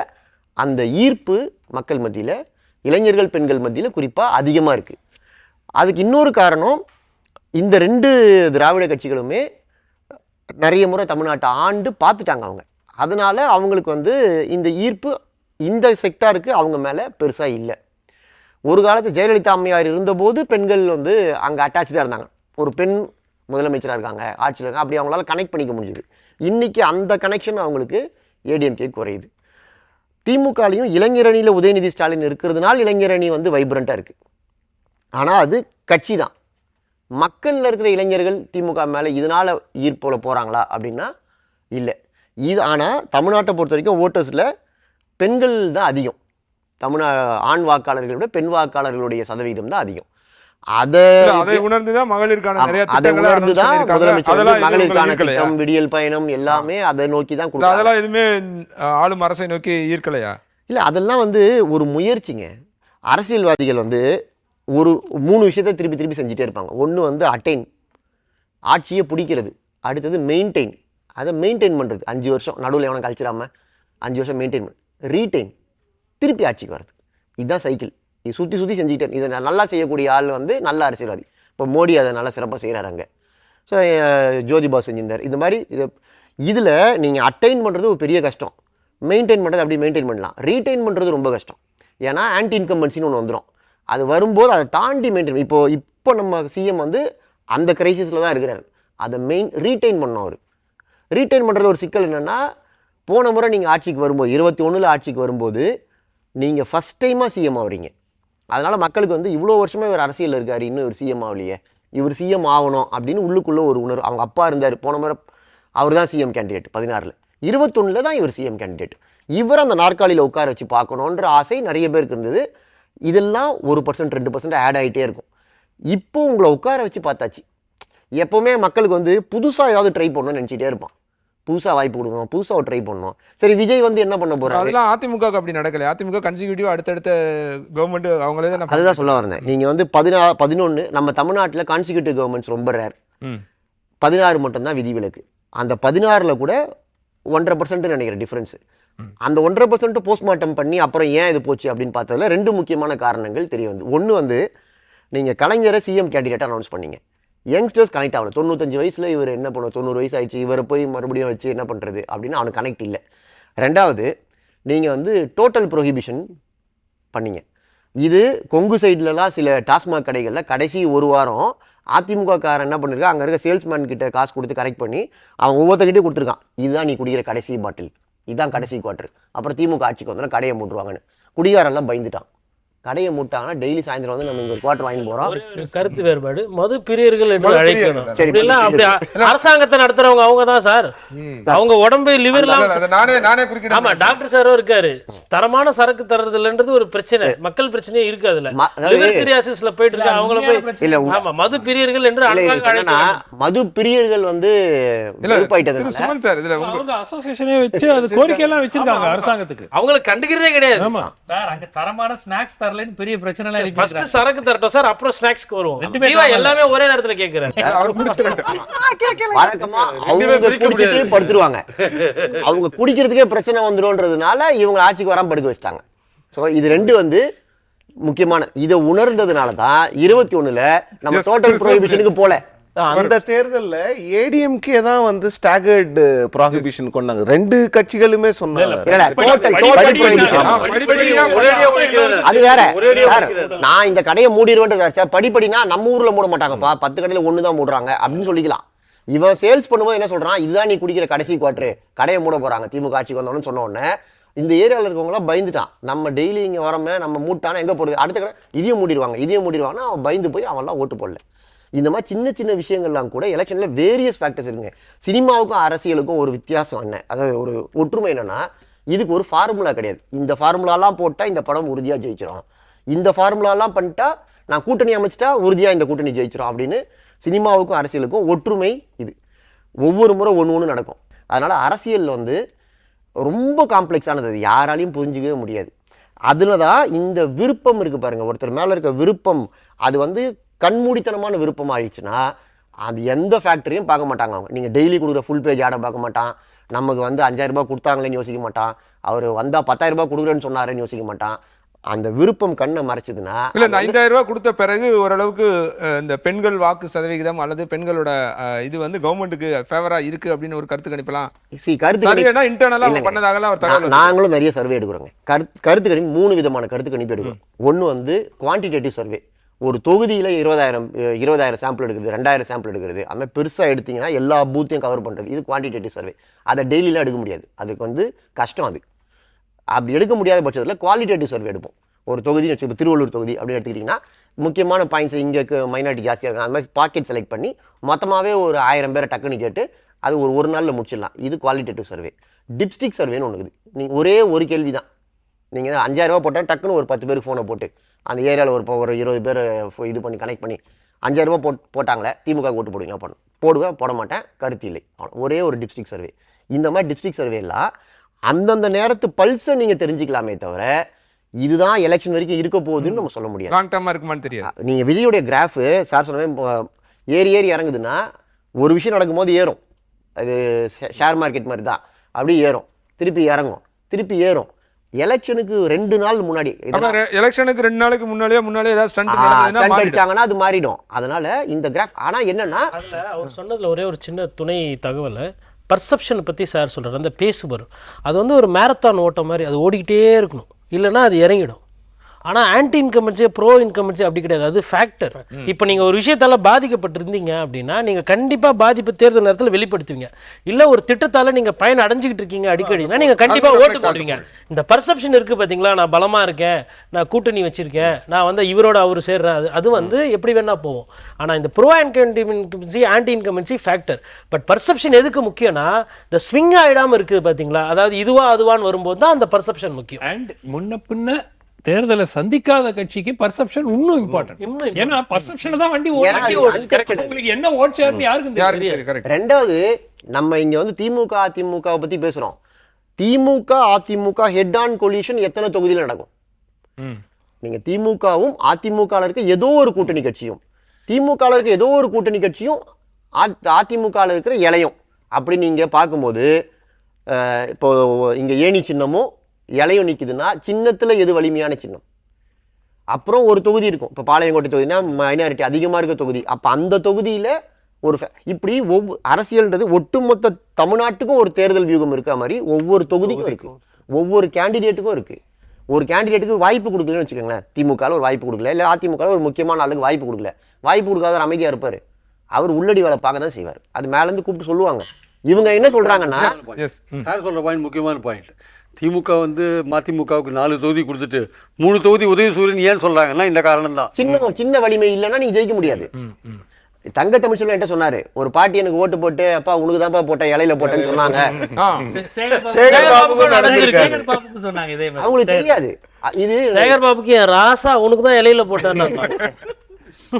அந்த ஈர்ப்பு மக்கள் மத்தியில், இளைஞர்கள் பெண்கள் மத்தியில் குறிப்பாக அதிகமாக இருக்குது. அதுக்கு இன்னொரு காரணம், இந்த 2 திராவிட கட்சிகளுமே நிறைய முறை தமிழ்நாட்டை ஆண்டு பார்த்துட்டாங்க அவங்க. அதனால அவங்களுக்கு வந்து இந்த ஈர்ப்பு இந்த செக்டாருக்கு அவங்க மேலே பெருசாக இல்லை. ஒரு காலத்தில் ஜெயலலிதா அம்மையார் இருந்தபோது பெண்கள் வந்து அங்கே அட்டாச்சாக இருந்தாங்க, ஒரு பெண் முதலமைச்சராக இருக்காங்க, ஆட்சியில் இருக்காங்க, அப்படி அவங்களால கனெக்ட் பண்ணிக்க முடிஞ்சுது. இன்றைக்கி அந்த கனெக்ஷன் அவங்களுக்கு ஏடிஎம்கே குறையுது. திமுகலையும் இளைஞரணியில் உதயநிதி ஸ்டாலின் இருக்கிறதுனால இளைஞரணி வந்து வைப்ரண்ட்டாக இருக்குது. ஆனால் அது கட்சி தான். மக்களில் இருக்கிற இளைஞர்கள் திமுக மேலே இதனால் ஈர்ப்போல் போகிறாங்களா அப்படின்னா இல்லை. இது ஆனால் தமிழ்நாட்டை பொறுத்த வரைக்கும் ஓட்டர்ஸில் பெண்கள் தான் அதிகம். ஆண் வாக்காளர்களை விட பெண் வாக்காளர்களுடைய சதவீதம் தான் அதிகம். அதை உணர்ந்துதான் மகளிருக்கான நிறைய மகளிருக்கான திட்டம், விடியல் பயணம் எல்லாமே அதை நோக்கி தான் கொடுக்கும். அதெல்லாம் எதுவுமே ஆளும் அரசை நோக்கி ஈர்க்கலையா? இல்லை, அதெல்லாம் வந்து ஒரு முயற்சிங்க. அரசியல்வாதிகள் வந்து ஒரு 3 விஷயத்தை திருப்பி திருப்பி செஞ்சுட்டே இருப்பாங்க. ஒன்று வந்து அட்டைன், ஆட்சியை பிடிக்கிறது. அடுத்தது மெயின்டைன், அதை மெயின்டைன் பண்ணுறது 5 வருஷம், நடுவில் எவனை கழிச்சிடாமல் 5 வருஷம் மெயின்டைன் பண்ணு, ரீடைன், திருப்பி ஆட்சிக்கு வர்றது. இதுதான் சைக்கிள். இது சுற்றி சுற்றி செஞ்சுக்கிட்டே. இதை நல்லா செய்யக்கூடிய ஆள் வந்து நல்ல அரசியல்வாதி. இப்போ மோடி அதை நல்லா சிறப்பாக செய்கிறாரு அங்கே. ஸோ ஜோதிபா செஞ்சிருந்தார். இது மாதிரி இதில் நீங்கள் அட்டைன் பண்ணுறது ஒரு பெரிய கஷ்டம், மெயின்டைன் பண்ணுறது அப்படி மெயின்டைன் பண்ணலாம். ரீடைன் பண்ணுறது ரொம்ப கஷ்டம். ஏன்னா ஆன்டி இன்கம்பன்சின்னு ஒன்று வந்துடும். அது வரும்போது அதை தாண்டி மெயின்டைன். இப்போ நம்ம சிஎம் வந்து அந்த கிரைசிஸில் தான் இருக்கிறார். அதை ரீடைன் பண்ணோம். அவர் ரீடைன் பண்ணுறது ஒரு சிக்கல் என்னென்னா, போன முறை நீங்கள் ஆட்சிக்கு வரும்போது 21 ஆட்சிக்கு வரும்போது நீங்கள் ஃபஸ்ட் டைமாக சிஎம் ஆகிறீங்க. அதனால் மக்களுக்கு வந்து இவ்வளோ வருஷமாக இவர் அரசியலில் இருக்கார், இன்னும் ஒரு சிஎம் ஆகலையே, இவர் சிஎம் ஆகணும் அப்படின்னு உள்ளுக்குள்ளே ஒரு உணர்வு. அவங்க அப்பா இருந்தார், போன முறை அவர் தான் சிஎம் கேண்டிடேட் 16ல், 21 தான் இவர் சிஎம் கேண்டிடேட். இவர் அந்த நாற்காலியில் உட்கார வச்சு பார்க்கணுன்ற ஆசை நிறைய பேருக்கு இருந்தது. இதெல்லாம் 1% 2% ஆட் ஆகிட்டே இருக்கும். இப்போ உங்களை உட்கார வச்சு பார்த்தாச்சு. எப்போவுமே மக்களுக்கு வந்து புதுசாக ஏதாவது ட்ரை பண்ணணும்னு நினச்சிட்டே இருப்பான். புதுசாக வாய்ப்பு கொடுக்கணும், புதுசாக ட்ரை பண்ணணும். சரி, விஜய் வந்து என்ன பண்ண போறாரு? அதெல்லாம் அதிமுக அப்படி நடக்கல. அதிமுக கன்சிக்யூட்டிவ் அடுத்தடுத்த கவர்மெண்ட் அவங்களே தான். அதுதான் சொல்ல வரேன். நீங்கள் வந்து 11 நம்ம தமிழ்நாட்டில் கான்சிக்யூட்டிவ் கவர்மெண்ட்ஸ் ரொம்ப ரேர். 16 மட்டும்தான் விதிவிலக்கு. அந்த 16ல் கூட 1.5% நினைக்கிறேன் டிஃப்ரென்ஸு. அந்த 1.5% போஸ்ட்மார்ட்டம் பண்ணி அப்புறம் ஏன் இது போச்சு அப்படின்னு பார்த்ததுல 2 முக்கியமான காரணங்கள் தெரிய வந்து. ஒன்று வந்து நீங்கள் கலைஞரை சிஎம் கேண்டிடேட்டாக அனௌன்ஸ் பண்ணீங்க, யங்ஸ்டர்ஸ் கனெக்ட் ஆகணும். 95 வயசில் இவர் என்ன பண்ணுவோம், 90 வயசு ஆயிடுச்சு, இவரை போய் மறுபடியும் வச்சு என்ன பண்ணுறது அப்படின்னு அவனுக்கு கனெக்ட் இல்லை. ரெண்டாவது, நீங்கள் வந்து டோட்டல் ப்ரொஹிபிஷன் பண்ணீங்க. இது கொங்கு சைட்லலாம் சில டாஸ்மாக் கடைகளில் கடைசி ஒரு வாரம் அதிமுக காரன் என்ன பண்ணிருக்கா, அங்கே இருக்க சேல்ஸ்மேன் கிட்ட காசு கொடுத்து கரெக்ட் பண்ணி அவன் ஒவ்வொருத்தர்கிட்டே கொடுத்துருக்கான், இதுதான் நீ குடிக்கிற கடைசி பாட்டில், இதுதான் கடைசி குவார்டர். அப்புறம் திமுக ஆட்சிக்கு வந்தோன்னா கடையை மூட்டுருவாங்கன்னு குடிகாரெல்லாம் பயந்துட்டான். கடையை மூட்டாங்கன்னா டெய்லி சாயந்தரம் வந்து நம்ம இங்க ஒரு குவார்டர் வாங்கி போறோம். கருத்து வேறுபாடு, மது பிரியர்கள் என்று அழைக்கணும். அப்படி அரசாங்கத்தை நடத்துறவங்க அவங்க தான் சார். அவங்க உடம்பு லிவர்லாம் நானே குறிக்கிறேன். ஆமா, டாக்டர் சாரும் இருக்காரு. தரமான சரக்கு தரதுலன்றது ஒரு பிரச்சனை, மக்கள் பிரச்சனையே இருக்கு. அதுல லிவர் சிரியாசிஸ்ல போயிட்டு இருக்காங்க, அவங்கள போய் ஆமா மது பிரியர்கள் என்று மது பிரியர்கள் வந்து சுமன் சார் இதுல அவங்க அசோசியேஷனே வச்சு அது கோரிக்கை எல்லாம் வச்சிருக்காங்க அரசாங்கத்துக்கு. அவங்கள கண்டுக்கிறதே கிடையாது. ஆமா சார், அங்க தரமான ஸ்நாக்ஸ் தரலன்னு பெரிய பிரச்சனை எல்லாம் இருக்கு. ஃபர்ஸ்ட் சரக்கு தரட்டும் சார், அப்புறம் ஸ்நாக்ஸ்க்கு வருவோம். ஜீவா எல்லாமே ஒரே நேரத்துல கேக்குறாரு. வழக்கமா அவங்க குடிச்சிட்டு படுத்துருவாங்க. அவங்க குடிக்கிறதுக்கே பிரச்சனை வந்துரும்ன்றதுனால இவங்க ஆட்சிக்கு வராம படுக்க வச்சிட்டாங்க. ஸோ இது 2 வந்து முக்கியமான. இதை உணர்ந்ததுனால தான் 21ல் நம்ம டோட்டல் ப்ரோஹிபிஷனுக்கு போல. அந்த தேர்தலில் ஏடிஎம்கே தான் வந்து ஸ்டாகர்டு ப்ராஹிபிஷன் கொண்டாங்க. 2 கட்சிகளுமே சொன்னாங்க அது வேற. நான் இந்த கடையை மூடிடுவேன், படிப்படினா நம்ம ஊர்ல மூட மாட்டாங்கப்பா, 10 கடையில 1 தான் மூடுறாங்க அப்படின்னு சொல்லிக்கலாம். இவன் சேல்ஸ் பண்ணும்போது என்ன சொல்றான், இதுதான் நீ குடிக்கிற கடைசி குவார்டர், கடையை மூட போறாங்க திமுக ஆட்சிக்கு வந்தோன்னு சொன்ன உடனே இந்த ஏரியாவில் இருக்கவங்களாம் பயந்துட்டான். நம்ம டெய்லி இங்கே வரமே, நம்ம மூட்டானா எங்கே போகிறது, அடுத்த கடை இதையும் மூடிடுவாங்கன்னா அவன் பயந்து போய் அவன்லாம் ஓட்டு போடல. இந்த மாதிரி சின்ன சின்ன விஷயங்கள்லாம் கூட எலெக்ஷனில் வேரியஸ் ஃபேக்டர்ஸ் இருக்குங்க. சினிமாவுக்கும் அரசியலுக்கும் ஒரு வித்தியாசம் என்ன, அதாவது ஒரு ஒற்றுமை என்னன்னா, இதுக்கு ஒரு ஃபார்முலா கிடையாது. இந்த ஃபார்முலாலாம் போட்டால் இந்த படம் உறுதியாக ஜெயிச்சிடும், இந்த ஃபார்முலாலாம் பண்ணிட்டா நான் கூட்டணி அமைச்சிட்டா உறுதியாக இந்த கூட்டணி ஜெயிச்சிடும் அப்படின்னு சினிமாவுக்கும் அரசியலுக்கும் ஒற்றுமை இது. ஒவ்வொரு முறை ஒன்று நடக்கும். அதனால் அரசியல் வந்து ரொம்ப காம்ப்ளெக்ஸானது, அது யாராலையும் புரிஞ்சிக்கவே முடியாது. அதில் தான் இந்த விருப்பம் இருக்குது பாருங்கள், ஒருத்தர் மேலே இருக்க விருப்பம், அது வந்து கண்மூடித்தனமான விருப்பம் ஆயிடுச்சுன்னா அது எந்த ஃபேக்டரியும் பார்க்க மாட்டாங்க. அவங்க நீங்கள் டெய்லி கொடுக்குற ஃபுல் பேஜ் ஆடை பார்க்க மாட்டான், நமக்கு வந்து 5000 ரூபாய் கொடுத்தாங்களேன்னு யோசிக்க மாட்டான், அவர் வந்தால் 10000 ரூபாய் கொடுக்குறேன்னு சொன்னாருன்னு யோசிக்க மாட்டான். அந்த விருப்பம் கண்ணை மறைச்சதுன்னா இல்லை, இந்த 5000 ரூபாய் கொடுத்த பிறகு ஓரளவுக்கு இந்த பெண்கள் வாக்கு சதவிகிதம் அல்லது பெண்களோட இது வந்து கவர்மெண்ட்டுக்கு ஃபேவரா இருக்கு அப்படின்னு ஒரு கருத்து கணிப்பலாம். நாங்களும் நிறைய சர்வே எடுக்கிறோங்க. கருத்து கணிப்பு 3 விதமான கருத்து கணிப்பு எடுக்கிறோம். ஒன்று வந்து குவான்டிடேட்டிவ் சர்வே, ஒரு தொகுதியில் 20,000 சாம்பிள் எடுக்கிறது, 2000 சாம்பிள் எடுக்கிறது. அந்த மாதிரி பெருசாக எடுத்திங்கன்னா எல்லா பூத்தையும் கவர் பண்ணுறது, இது குவான்டிடேட்டிவ் சர்வே. அதை டெய்லிலாம் எடுக்க முடியாது, அதுக்கு வந்து கஷ்டம். அது அப்படி எடுக்க முடியாத பட்சத்தில் குவாலிட்டேட்டிவ் சர்வே எடுப்போம். ஒரு தொகுதி வச்சு, இப்போ திருவள்ளூர் தொகுதி அப்படின்னு எடுத்துக்கிட்டிங்கன்னா முக்கியமான பாயிண்ட்ஸ், இங்கே மைனாரிட்டி ஜாஸ்தியாக இருக்கும், அந்த மாதிரி பாக்கெட் செலக்ட் பண்ணி மொத்தமாகவே ஒரு 1000 பேரை டக்குன்னு கேட்டு அது ஒரு நாளில் முடிச்சிடலாம். இது குவாலிட்டேட்டிவ் சர்வே. டிப்ஸ்டிக் சர்வேன்னு ஒன்று இருக்குது. நீங்கள் ஒரே ஒரு கேள்வி தான், நீங்கள் 5000 ரூபா போட்டால் டக்குன்னு ஒரு 10 பேருக்கு ஃபோனை போட்டு அந்த ஏரியாவில் ஒரு 20 பேர் இது பண்ணி கனெக்ட் பண்ணி 5000 ரூபா போட்டாங்களே திமுக ஓட்டு போடுவீங்க, போடுவேன் போட மாட்டேன், கருத்து இல்லை, ஒரே ஒரு டிப்ஸ்டிக் சர்வே. இந்த மாதிரி டிப்ஸ்டிக் சர்வேலாம் அந்தந்த நேரத்து பல்ஸை நீங்கள் தெரிஞ்சுக்கலாமே தவிர இதுதான் எலெக்ஷன் வரைக்கும் இருக்க போகுதுன்னு நம்ம சொல்ல முடியாது. லாங் டர்மாக இருக்குமான்னு தெரியாது. நீங்கள் விஜயோடைய கிராஃபு சார் சொன்ன ஏறி இறங்குதுன்னா ஒரு விஷயம் நடக்கும்போது ஏறும், அது ஷேர் மார்க்கெட் மாதிரி தான், அப்படியே ஏறும், திருப்பி இறங்கும், திருப்பி ஏறும். எலெக்ஷனுக்கு 2 நாள் முன்னாடி, எலெக்ஷனுக்கு 2 நாளுக்கு முன்னாடியே ஏதாவது ஸ்டண்ட் அடிச்சாங்கன்னா அது மாறிடும். அதனால இந்த கிராஃப் ஆனால் என்னன்னா, அவர் சொன்னதில் ஒரே ஒரு சின்ன துணை தகவல், பர்செப்ஷனை பற்றி சார் சொல்கிறார். அந்த பேசு வரும், அது வந்து ஒரு மேரத்தான் ஓட்டம் மாதிரி, அது ஓடிக்கிட்டே இருக்கணும், இல்லைன்னா அது இறங்கிடும். ஆனால் ஆன்டி இன்கம்பன்சி ப்ரோ இன்கம்பன்சி அப்படி கிடையாது, அது ஃபேக்டர். இப்போ நீங்கள் ஒரு விஷயத்தால் பாதிக்கப்பட்டிருந்தீங்க அப்படின்னா நீங்கள் கண்டிப்பாக பாதிப்பு தேர்தல் நேரத்தில் வெளிப்படுத்துவீங்க. இல்லை ஒரு திட்டத்தால் நீங்கள் பயன் அடைஞ்சிக்கிட்டு இருக்கீங்க அடிக்கடினா நீங்கள் கண்டிப்பாக ஓட்டு போடுவீங்க. இந்த பர்செப்ஷன் இருக்குது பார்த்தீங்களா, நான் பலமாக இருக்கேன், நான் கூட்டணி வச்சிருக்கேன், நான் வந்து இவரோட அவர் சேர்றேன், அது வந்து எப்படி வேணா போகும். ஆனால் இந்த bro incumbency anti incumbency factor. But perception எதுக்கு முக்கியம்னா இந்த ஸ்விங் ஆகிடாமல் இருக்குது பார்த்தீங்களா, அதாவது இதுவா அதுவான்னு வரும்போது தான் அந்த பர்செப்ஷன் முக்கியம். அண்ட் முன்ன பின்ன தேர்தலை சந்திக்காத கட்சிக்கு பர்செப்ஷன் இன்னும் இம்பார்ட்டன்ட். ஏன்னா பர்செப்ஷன் தான் வண்டி உங்களுக்கு என்ன ஓட் ஷேர்னு யாருக்கும் தெரியாது. ரெண்டாவது, நம்ம இங்க வந்து திமுக அதிமுகவை பத்தி பேசுறோம். DMK AIADMK head on collision எத்தனை தொகுதியில் நடக்கும்? நீங்க திமுகவும் அதிமுக இருக்க ஏதோ ஒரு கூட்டணி கட்சியும், திமுக இருக்க ஏதோ ஒரு கூட்டணி கட்சியும், அதிமுக இருக்கிற இலையும், அப்படி நீங்க பார்க்கும்போது இப்போ இங்க ஏணி சின்னமும் இலையும் நிற்குதுன்னா சின்னத்தில் எது வலிமையான சின்னம்? அப்புறம் ஒரு தொகுதி இருக்கும், இப்போ பாளையங்கோட்டை தொகுதினா மைனாரிட்டி அதிகமாக இருக்க தொகுதி, அப்போ அந்த தொகுதியில் ஒரு இப்படி அரசியல்ன்றது ஒட்டுமொத்த தமிழ்நாட்டுக்கும் ஒரு தேர்தல் வியூகம் இருக்க மாதிரி ஒவ்வொரு தொகுதிக்கும் இருக்குது, ஒவ்வொரு கேண்டிடேட்டுக்கும் இருக்குது. ஒரு கேண்டிடேட்டுக்கு வாய்ப்பு கொடுக்கலன்னு வச்சுக்கோங்களேன், திமுகவில் ஒரு வாய்ப்பு கொடுக்கல, இல்லை அதிமுகவில் ஒரு முக்கியமான ஆளுக்கு வாய்ப்பு கொடுக்கல, வாய்ப்பு கொடுக்காத அமைதியாக இருப்பார், அவர் உள்ளடி வேலை பார்க்க தான் செய்வார். அது மேலேருந்து கூப்பிட்டு சொல்லுவாங்க. இவங்க என்ன சொல்கிறாங்கன்னா, சார் சொல்கிற பாயிண்ட் முக்கியமான பாயிண்ட். திமுக வந்து மதிமுகவுக்கு 4 தொகுதி கொடுத்துட்டு 3 தொகுதி உதயசூரியன் ஏன் சொல்றாங்கன்னா இந்த காரணம் தான். சின்ன வலிமை இல்லைன்னா நீங்க ஜெயிக்க முடியாது. தங்க தமிழ்ச்செல்வன் என்கிட்ட சொன்னாரு, ஒரு பாட்டி எனக்கு ஓட்டு போட்டு அப்பா உனக்கு தான்ப்பா போட்டேன் இலையில போட்டேன்னு சொன்னாங்க. அவங்களுக்கு தெரியாது இது சேகர் பாபுக்கு ராசா உனக்கு தான் இலையில போட்டான்னு.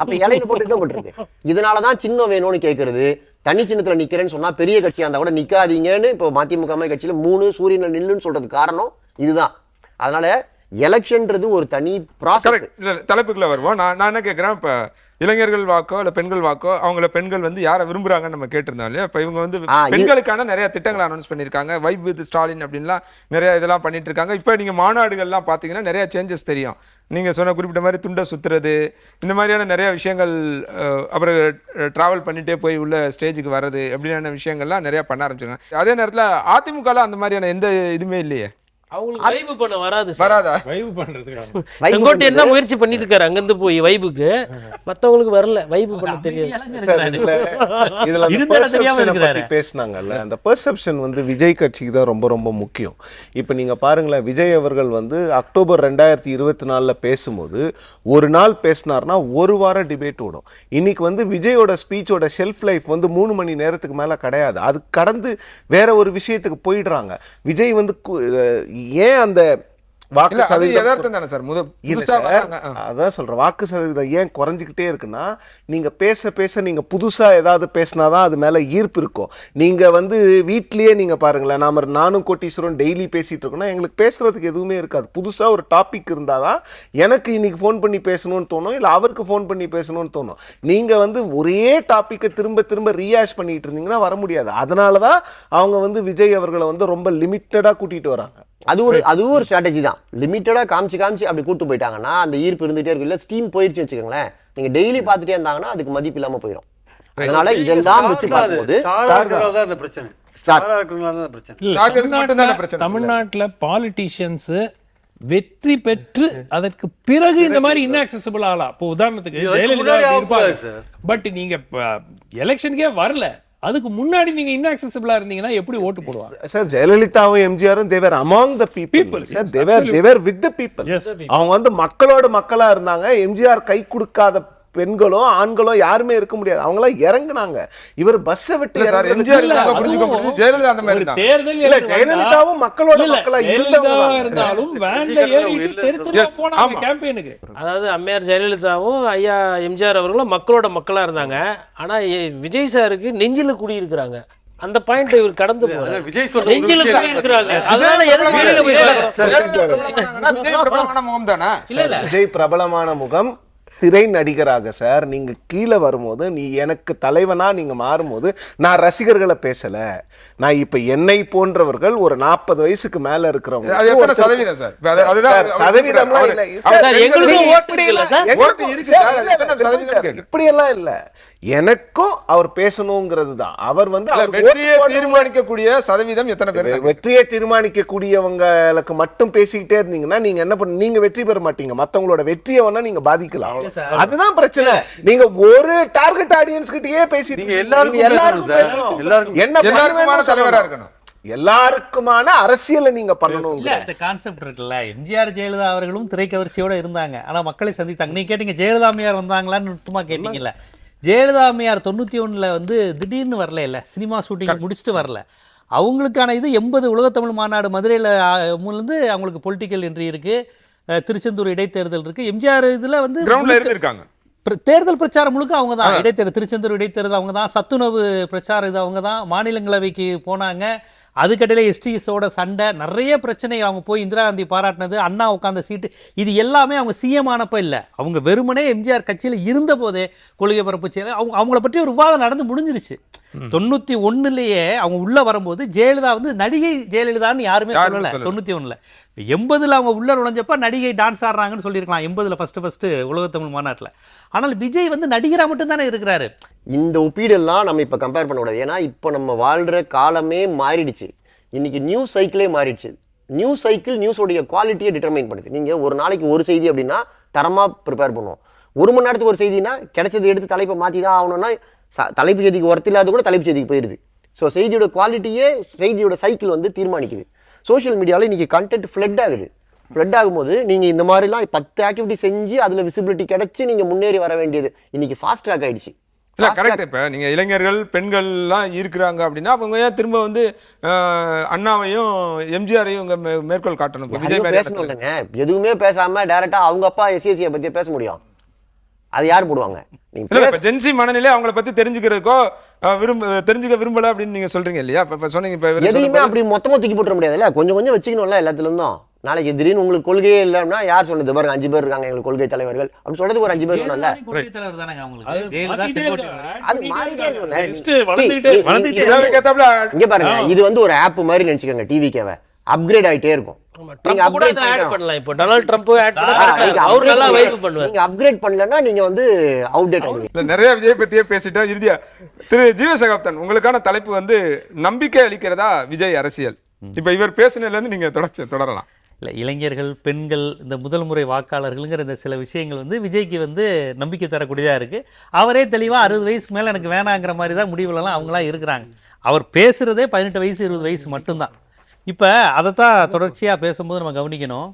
அப்ப இலையில போட்டு தான் போட்டிருக்கு. இதனாலதான் சின்னம் வேணும்னு கேட்கறது. தனி சின்னத்துல நிக்கிறேன்னு சொன்னா பெரிய கட்சியா இருந்தா கூட நிக்காதீங்கன்னு இப்போ மதிமுக கட்சியில 3 சூரியன்ல நில்லுன்னு சொல்றது காரணம் இதுதான். அதனால எலெக்ஷன்ன்றது ஒரு தனி ப்ராசஸ். தலைப்புக்குள்ள வருவோம். நான் என்ன கேட்கிறேன், இப்ப இளைஞர்கள் வாக்கோ இல்ல பெண்கள் வாக்கோ, அவங்கள பெண்கள் வந்து யாரை விரும்புறாங்கன்னு நம்ம கேட்டிருந்தோம் இல்லையா? இப்ப இவங்க வந்து பெண்களுக்கான நிறைய திட்டங்களை அனௌன்ஸ் பண்ணிருக்காங்க. வைப் வித் ஸ்டாலின் அப்படின்லாம் நிறைய இதெல்லாம் பண்ணிட்டு இருக்காங்க. இப்ப நீங்க மாநாடுகள்லாம் பாத்தீங்கன்னா நிறைய சேஞ்சஸ் தெரியும். நீங்க சொன்ன குறிப்பிட்ட மாதிரி துண்டை சுத்துறது, இந்த மாதிரியான நிறைய விஷயங்கள், அப்புறம் டிராவல் பண்ணிட்டே போய் உள்ள ஸ்டேஜுக்கு வர்றது, எப்படியான விஷயங்கள்லாம் நிறைய பண்ண ஆரம்பிச்சிருக்காங்க. அதே நேரத்துல அதிமுக அந்த மாதிரியான எந்த இதுவுமே இல்லையே. அவங்களுக்கு வைப் பண்ண வராது. வைப் பண்றதுக்கு செங்கோட்டையன் தான் முயற்சி பண்ணிட்டு இருக்காரு அங்கிருந்து போய் வைபுக்கு, மத்தவங்களுக்கு வரல வைப் பண்ண தெரியாது. பேசினாங்கல்ல, அந்த பெர்செப்ஷன் வந்து விஜய் கட்சிக்கு தான் ரொம்ப ரொம்ப முக்கியம். இப்போ நீங்க பாருங்களேன், விஜய் அவர்கள் வந்து அக்டோபர் 2024 பேசும்போது ஒரு நாள் பேசினார்னா ஒரு வாரம் டிபேட் ஓடும். இன்னைக்கு வந்து விஜயோட ஸ்பீச்சோட ஷெல்ஃப் லைஃப் வந்து 3 மணி நேரத்துக்கு மேல கிடையாது. அது கடந்து வேற ஒரு விஷயத்துக்கு போயிடுறாங்க. விஜய் வந்து ஏன் அந்த வாக்கு சதவீதம் அதான் சொல்றேன், வாக்கு சதவீதம் ஏன் குறைஞ்சிக்கிட்டே இருக்குன்னா, நீங்க பேச பேச நீங்க புதுசா ஏதாவது பேசினாதான் அது மேல ஈர்ப்பு இருக்கும். நீங்க வந்து வீட்லயே நீங்க பாருங்களேன், நானும் கோட்டீஸ்வரன் டெய்லி பேசிட்டு இருக்கோம்னா எங்களுக்கு பேசுறதுக்கு எதுவுமே இருக்காது. புதுசா ஒரு டாபிக் இருந்தாதான் எனக்கு இன்னைக்கு ஃபோன் பண்ணி பேசணும்னு தோணும், இல்லை அவருக்கு ஃபோன் பண்ணி பேசணும்னு தோணும். நீங்க வந்து ஒரே டாப்பிக்கை திரும்ப திரும்ப ரீஆஷ் பண்ணிட்டு இருந்தீங்கன்னா வர முடியாது. அதனாலதான் அவங்க வந்து விஜய் அவர்களை வந்து ரொம்ப லிமிட்டடா கூட்டிட்டு வராங்க. அதுவும் ஒரு ஸ்ட்ராட்டஜி தான். லிமிட்டடா காமிச்சு அப்படி கூட்டு போயிட்டாங்கன்னா அந்த ஈர்ப்பு இருந்துட்டே இருக்கு. இல்ல ஸ்டீம் போயிருச்சு வச்சுக்கோங்களேன், நீங்க டெய்லி பார்த்துட்டே இருந்தாங்கன்னா அதுக்கு மதிப்பு இல்லாம போயிடும். அதனால இதெல்லாம் வச்சு பார்க்கும்போது தமிழ்நாட்டில் பாலிட்டிஷியன்ஸ் வெற்றி பெற்று அதற்கு பிறகு இந்த மாதிரி இன்ஆக்சசிபிள் ஆகலாம். இப்போ உதாரணத்துக்கு ஜெயலலிதா இருப்பாங்க, பட் நீங்க எலெக்ஷனுக்கே வரல, அதுக்கு முன்னாடி நீங்க இன்ஆக்சசிபிளா இருந்தீங்கன்னா எப்படி ஓட்டு போடுவாங்க? சார் ஜெயலலிதாவும் எம்ஜிஆரும் they were among the people. Sir they were with the people. அவங்க வந்து மக்களோட மக்களா இருந்தாங்க. எம்ஜிஆர் கை கொடுக்காத பெண்களோ ஆண்களோ யாருமே இருக்க முடியாது. அவங்கள இறங்குனாங்க. இவர் பஸ்ஸை விட்டு ஜெயலலிதாவும் மக்களோட மக்களா இருந்தாலும் அதாவது அம்மையார் ஜெயலலிதாவும் ஐயா எம்ஜிஆர் அவர்களும் மக்களோட மக்களா இருந்தாங்க. ஆனா விஜய் சாருக்கு நெஞ்சில குடியிருக்கிறாங்க. அந்த பாயிண்ட் இவர் கடந்து போறாரு. விஜய் சொல்ற நெஞ்சில குடியிருக்கிறாங்க. அதனால எதுக்கு வெளியில போய் விஜய் பிரபலமான முகம் திரை நடிகராக சார். நீங்க கீழே வரும்போது நீ எனக்கு தலைவனா நீங்க மாறும்போது நான் ரசிகர்களை பேசல. நான் இப்ப என்னை போன்றவர்கள் ஒரு 40 வயசுக்கு மேல இருக்கிறவங்க இப்படியெல்லாம் இல்ல. எனக்கும் அவர் பேசணுங்கிறது தான். அவர் வந்து வெற்றியை தீர்மானிக்கக்கூடிய சதவீதம் எத்தனை பேர்? வெற்றியை தீர்மானிக்கக்கூடியவங்களுக்கு மட்டும் பேசிக்கிட்டே இருந்தீங்கன்னா நீங்க என்ன பண்ண, நீங்க வெற்றி பெற மாட்டீங்க. மத்தவங்களோட வெற்றியை வேணா நீங்க பாதிக்கலாம். அதுதான் பிரச்சனை. நீங்க ஒரு டார்கெட் ஆடியன்ஸ் கிட்டயே பேசிட்டு எல்லாருக்குமான தலைவரா இருக்கணும், எல்லாருக்குமான அரசியலை நீங்க பண்ணணும். இல்ல இந்த கான்செப்ட் இருக்குல்ல, எம்ஜிஆர் ஜெயலலிதா அவர்களும் திரைக்கவர்ச்சியோட இருந்தாங்க, ஆனா மக்களை சந்தித்தாங்க. நீங்க கேட்டீங்க ஜெயலலிதா அம்மையார் வந்தாங்களான்னு நுட்பமா கேட்டீங்கல்ல. ஜெயலலிதா அம்மையார் 91 வந்து திடீர்னு வரல, இல்ல சினிமா ஷூட்டிங் முடிச்சுட்டு வரல. அவங்களுக்கான இது 80 உலகத்தமிழ் மாநாடு மதுரையில் இருந்து அவங்களுக்கு பொலிட்டிக்கல் என்ட்ரி இருக்கு, திருச்செந்தூர் இடைத்தேர்தல் இருக்கு. எம்ஜிஆர் இதுல வந்து இருக்காங்க. தேர்தல் பிரச்சாரம் முழுக்க அவங்க தான். இடைத்தேர்தல் திருச்செந்தூர் இடைத்தேர்தல் அவங்க தான். சத்துணவு பிரச்சாரம் இது அவங்க தான். மாநிலங்களவைக்கு போனாங்க. அதுக்கடையில் எஸ்டிஎஸோட சண்டை, நிறைய பிரச்சனை. அவங்க போய் இந்திரா காந்தி பாராட்டினது, அண்ணா உட்காந்த சீட்டு, இது எல்லாமே அவங்க சிஎம் ஆனப்போ இல்லை, அவங்க வெறுமனே எம்ஜிஆர் கட்சியில் இருந்த போதே கொள்கை பரப்பு செயல் அவங்கள பற்றி ஒரு விவாதம் நடந்து முடிஞ்சிருச்சு. 91 அவங்க உள்ள வரும்போது ஜெயலலிதா வந்து நடிகை ஜெயலலிதான்னு யாருமே சொல்லலை. 91 80 அவங்க உள்ள நுழைஞ்சப்ப நடிகை டான்ஸ் ஆடுறாங்கன்னு சொல்லியிருக்கலாம் 80 ஃபர்ஸ்ட் உலகத்தமிழ் மாநாட்டில். ஆனால் விஜய் வந்து நடிகராக மட்டும்தானே இருக்கிறாரு. இந்த ஒப்பீடெல்லாம் நம்ம இப்போ கம்பேர் பண்ணக்கூடாது. ஏன்னா இப்போ நம்ம வாழ்கிற காலமே மாறிடுச்சு. இன்னைக்கு நியூஸ் சைக்கிளே மாறிடுச்சு. நியூஸ் சைக்கிள் நியூஸோடைய குவாலிட்டியை டிட்டர்மைன் பண்ணுது. நீங்கள் ஒரு நாளைக்கு ஒரு செய்தி அப்படின்னா தரமாக ப்ரிப்பேர் பண்ணுவோம். 1 மணி நேரத்துக்கு ஒரு செய்தினா கிடைச்சது எடுத்து தலைப்பை மாற்றி தான் ஆகணும்னா தலைப்பு செய்திக்கு ஒர்த்து இல்லாத கூட தலைப்பு செய்திக்கு போயிடுது. ஸோ செய்தியோட குவாலிட்டியே செய்தியோட சைக்கிள் வந்து தீர்மானிக்குது. சோஷியல் மீடியாவில் இன்றைக்கி கண்டென்ட் ஃப்ளட் ஆகுது. ஃப்ளட் ஆகும்போது நீங்கள் இந்த மாதிரிலாம் 10 ஆக்டிவிட்டி செஞ்சு அதில் விசிபிலிட்டி கிடச்சி நீங்கள் முன்னேறி வர வேண்டியது இன்னைக்கு ஃபாஸ்ட் ட்ராக் ஆகிடுச்சு. இல்லை கரெக்ட். இப்போ நீங்கள் இளைஞர்கள் பெண்கள்லாம் இருக்கிறாங்க அப்படின்னா அவங்க ஏன் திரும்ப வந்து அண்ணாவையும் எம்ஜிஆரையும் உங்க மேற்கோள் காட்டணும்? பேசணும் இல்லைங்க, எதுவுமே பேசாமல் டேரெக்டாக அவங்க அப்பா எஸ்சிஎஸ்சியை பற்றி பேச முடியும்? அது யார் போடுவாங்க? நீங்க ஜென்சி மனநிலை அவங்கள பத்தி தெரிஞ்சுக்கிறதுக்கோ தெரிஞ்சுக்க விரும்பல அப்படின்னு நீங்க சொல்றீங்க இல்லையா? இப்ப சொன்னீங்க இப்ப எதையுமே அப்படி மொத்தமா தூக்கி போட்டுற முடியாதுல்ல, கொஞ்சம் கொஞ்சம் வச்சுக்கணும்ல எல்லாத்துல இருந்தும். நாளைக்கு திடீர்னு உங்களுக்கு கொள்கையே இல்லைன்னா யார் சொன்னது? பாருங்க 5 பேர் இருக்காங்க எங்களுக்கு கொள்கை தலைவர்கள் அப்படின்னு சொல்றதுக்கு ஒரு 5 பேர் வேணும்ல. இங்க பாருங்க, இது வந்து ஒரு ஆப் மாதிரி நினைச்சுக்கோங்க. டிவிக்கேவை அப்கிரேட் ஆயிட்டே இருக்கும். நீங்க அப்கிரேட் பண்ணலன்னா நீங்க வந்து அவுட்டேட் ஆகுவீங்க. நிறைய விஜய் பத்தியே பேசிட்டா. இறுதியா திரு ஜீவசகாப்தன், உங்களுக்கான தலைப்பு வந்து நம்பிக்கை அளிக்கிறதா விஜய் அரசியல். இப்ப இவர் பேசினதுல இருந்து நீங்க தொடரலாம். இல்லை, இளைஞர்கள், பெண்கள், இந்த முதல் முறை வாக்காளர்கள்ங்கிற இந்த சில விஷயங்கள் வந்து விஜய்க்கு வந்து நம்பிக்கை தரக்கூடியதாக இருக்குது. அவரே தெளிவாக 60 வயசுக்கு மேலே எனக்கு வேணாங்கிற மாதிரி தான் முடிவுலலாம் அவங்களாம் இருக்கிறாங்க. அவர் பேசுகிறதே 18 வயசு 20 வயசு மட்டும்தான். இப்போ அதைத்தான் தொடர்ச்சியாக பேசும்போது நம்ம கவனிக்கணும்.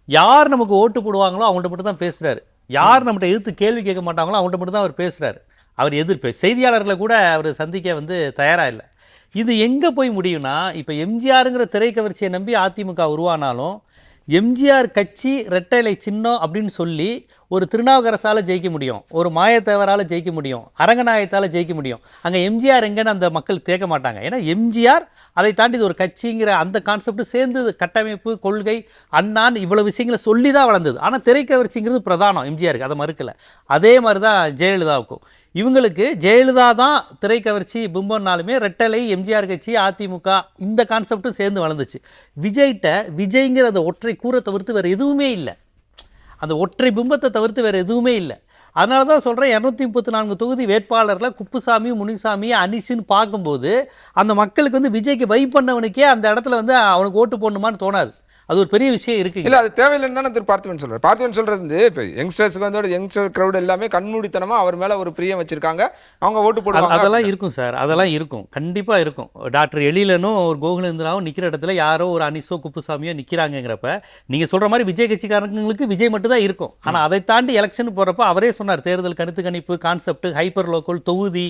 யார் நமக்கு ஓட்டு போடுவாங்களோ அவங்கள்ட்ட மட்டும் தான் பேசுகிறாரு. யார் நம்மகிட்ட எதிர்த்து கேள்வி கேட்க மாட்டாங்களோ அவங்கள்ட்ட மட்டும் தான் அவர் பேசுகிறாரு. அவர் எதிர்ப்பு செய்தியாளர்களை கூட அவர் சந்திக்க வந்து தயாராக இல்லை. இது எங்கே போய் முடியும்னா, இப்போ எம்ஜிஆருங்கிற திரைக்கவர்ச்சியை நம்பி அதிமுக உருவானாலும் எம்ஜிஆர் கட்சி ரெட்டை இலை சின்னம் அப்படின்னு சொல்லி ஒரு திருநாவுக்கரசால் ஜெயிக்க முடியும், ஒரு மாயத்தேவரால் ஜெயிக்க முடியும், அரங்கநாயகத்தால் ஜெயிக்க முடியும். அங்கே எம்ஜிஆர் எங்கன்னு அந்த மக்கள் கேட்க மாட்டாங்க. ஏன்னா எம்ஜிஆர் அதை தாண்டி ஒரு கட்சிங்கிற அந்த கான்செப்ட் சேர்ந்து கட்டமைப்பு, கொள்கை, அண்ணான் இவ்வளோ விஷயங்களை சொல்லி தான் வளர்ந்தது. ஆனால் திரைக்கவர்ச்சிங்கிறது பிரதானம் எம்ஜிஆருக்கு, அதை மறுக்கலை. அதே மாதிரி தான் ஜெயலலிதாவுக்கும். இவங்களுக்கு ஜெயலலிதா தான் திரைக்கவர்ச்சி பிம்பம்னாலுமே ரெட்டலை, எம்ஜிஆர் கட்சி, அதிமுக இந்த கான்செப்டும் சேர்ந்து வளர்ந்துச்சு. விஜய்ங்கிற அந்த ஒற்றை கூரை தவிர்த்து வேறு எதுவுமே இல்லை. அந்த ஒற்றை பிம்பத்தை தவிர்த்து வேறு எதுவுமே இல்லை. அதனால தான் சொல்கிறேன், 234 தொகுதி வேட்பாளரில் குப்புசாமி, முனிசாமி, அனிஷுன்னு பார்க்கும்போது அந்த மக்களுக்கு வந்து விஜய்க்கு வைப் பண்ணவனுக்கே அந்த இடத்துல வந்து அவனுக்கு ஓட்டு போடணுமான்னு தோணாது. அது ஒரு பெரிய விஷயம் இருக்கு. இல்லை, அது தேவையில்லைன்னு தானே திரு பார்த்திபன் சொல்கிறார். பார்த்திபன் சொல்கிறது வந்து இப்போ யங்ஸ்டர்ஸுக்கு வந்து யங்ஸ்டர் க்ரௌட் எல்லாமே கண்மூடித்தனமாக அவர் மேலே ஒரு பிரியம் வச்சுருக்காங்க, அவங்க ஓட்டு போடுவாங்க. அதெல்லாம் இருக்கும் சார், அதெல்லாம் இருக்கும், கண்டிப்பாக இருக்கும். டாக்டர் எழிலனும் ஒரு கோகுலேந்திராவும் நிற்கிற இடத்துல யாரோ ஒரு அனிஷோ குப்புசாமியோ நிற்கிறாங்கிறப்ப நீங்கள் சொல்கிற மாதிரி விஜய் கட்சிக்காரங்களுக்கு விஜய் மட்டும் தான் இருக்கும். ஆனால் அதை தாண்டி எலெக்ஷன் போகிறப்ப அவரே சொன்னார், தேர்தல் கருத்து கணிப்பு, கான்செப்ட், ஹைப்பர் லோக்கல், தொகுதி,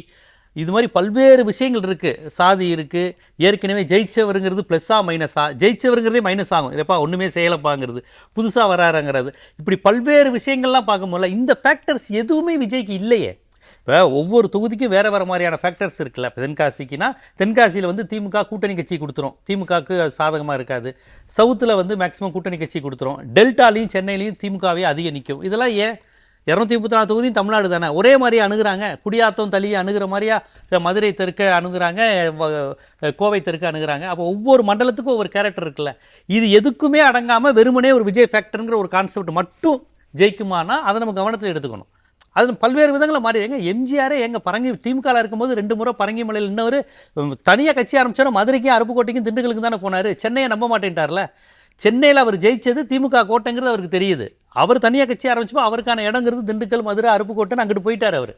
இது மாதிரி பல்வேறு விஷயங்கள் இருக்குது. சாதி இருக்குது, ஏற்கனவே ஜெயிச்சவருங்கிறது ப்ளஸ்ஸா மைனஸா, ஜெயிச்சவருங்கிறதே மைனஸ் ஆகும், இல்லைப்பா ஒன்றுமே செய்யலைப்பாங்கிறது, புதுசாக வராருங்கிறது, இப்படி பல்வேறு விஷயங்கள்லாம் பார்க்கும்போது இந்த ஃபேக்டர்ஸ் எதுவுமே விஜய்க்கு இல்லையே. இப்போ ஒவ்வொரு தொகுதிக்கும் வேறு வேறு மாதிரியான ஃபேக்டர்ஸ் இருக்குல்ல. இப்போ தென்காசிக்குன்னா தென்காசியில் வந்து திமுக கூட்டணி கட்சி கொடுத்துரும், திமுகவுக்கு சாதகமாக இருக்காது. சவுத்தில் வந்து மேக்ஸிமம் கூட்டணி கட்சி கொடுத்துரும். டெல்டாலையும் சென்னையிலையும் திமுகவே அதிகம் நிற்கும். இதெல்லாம் ஏன்? 234 தொகுதியும் தமிழ்நாடு தானே, ஒரே மாதிரியே அணுகுறாங்க. குடியாத்தம் தளியை அணுகிற மாதிரியா மதுரை தெற்க அணுகுறாங்க, கோவை தெற்க அணுகுறாங்க. அப்போ ஒவ்வொரு மண்டலத்துக்கும் ஒவ்வொரு கேரக்டர் இருக்குல்ல. இது எதுக்குமே அடங்காமல் வெறுமனே ஒரு விஜய் ஃபேக்டருங்கிற ஒரு கான்செப்ட் மட்டும் ஜெயிக்குமானா அதை நம்ம கவனத்தில் எடுத்துக்கணும். அது பல்வேறு விதங்களில் மாறி எங்க எம்ஜிஆரே எங்க பரங்கி திமுகவில் இருக்கும்போது 2 முறை பரங்கிமலையில் இன்னொரு தனியாக கட்சி ஆரம்பிச்சாரோ மதுரைக்கும் அருப்புக்கோட்டைக்கும் திண்டுக்கலுக்கும் தானே போனார். சென்னையை நம்ப மாட்டேன்ட்டார்ல. சென்னையில் அவர் ஜெயிச்சது திமுக கோட்டைங்கிறது அவருக்கு தெரியுது. அவர் தனியாக கட்சி ஆரம்பிச்சப்போ அவருக்கான இடங்கிறது திண்டுக்கல், மதுரை, அருப்புக்கோட்டைன்னு அங்கிட்டு போயிட்டார் அவர்.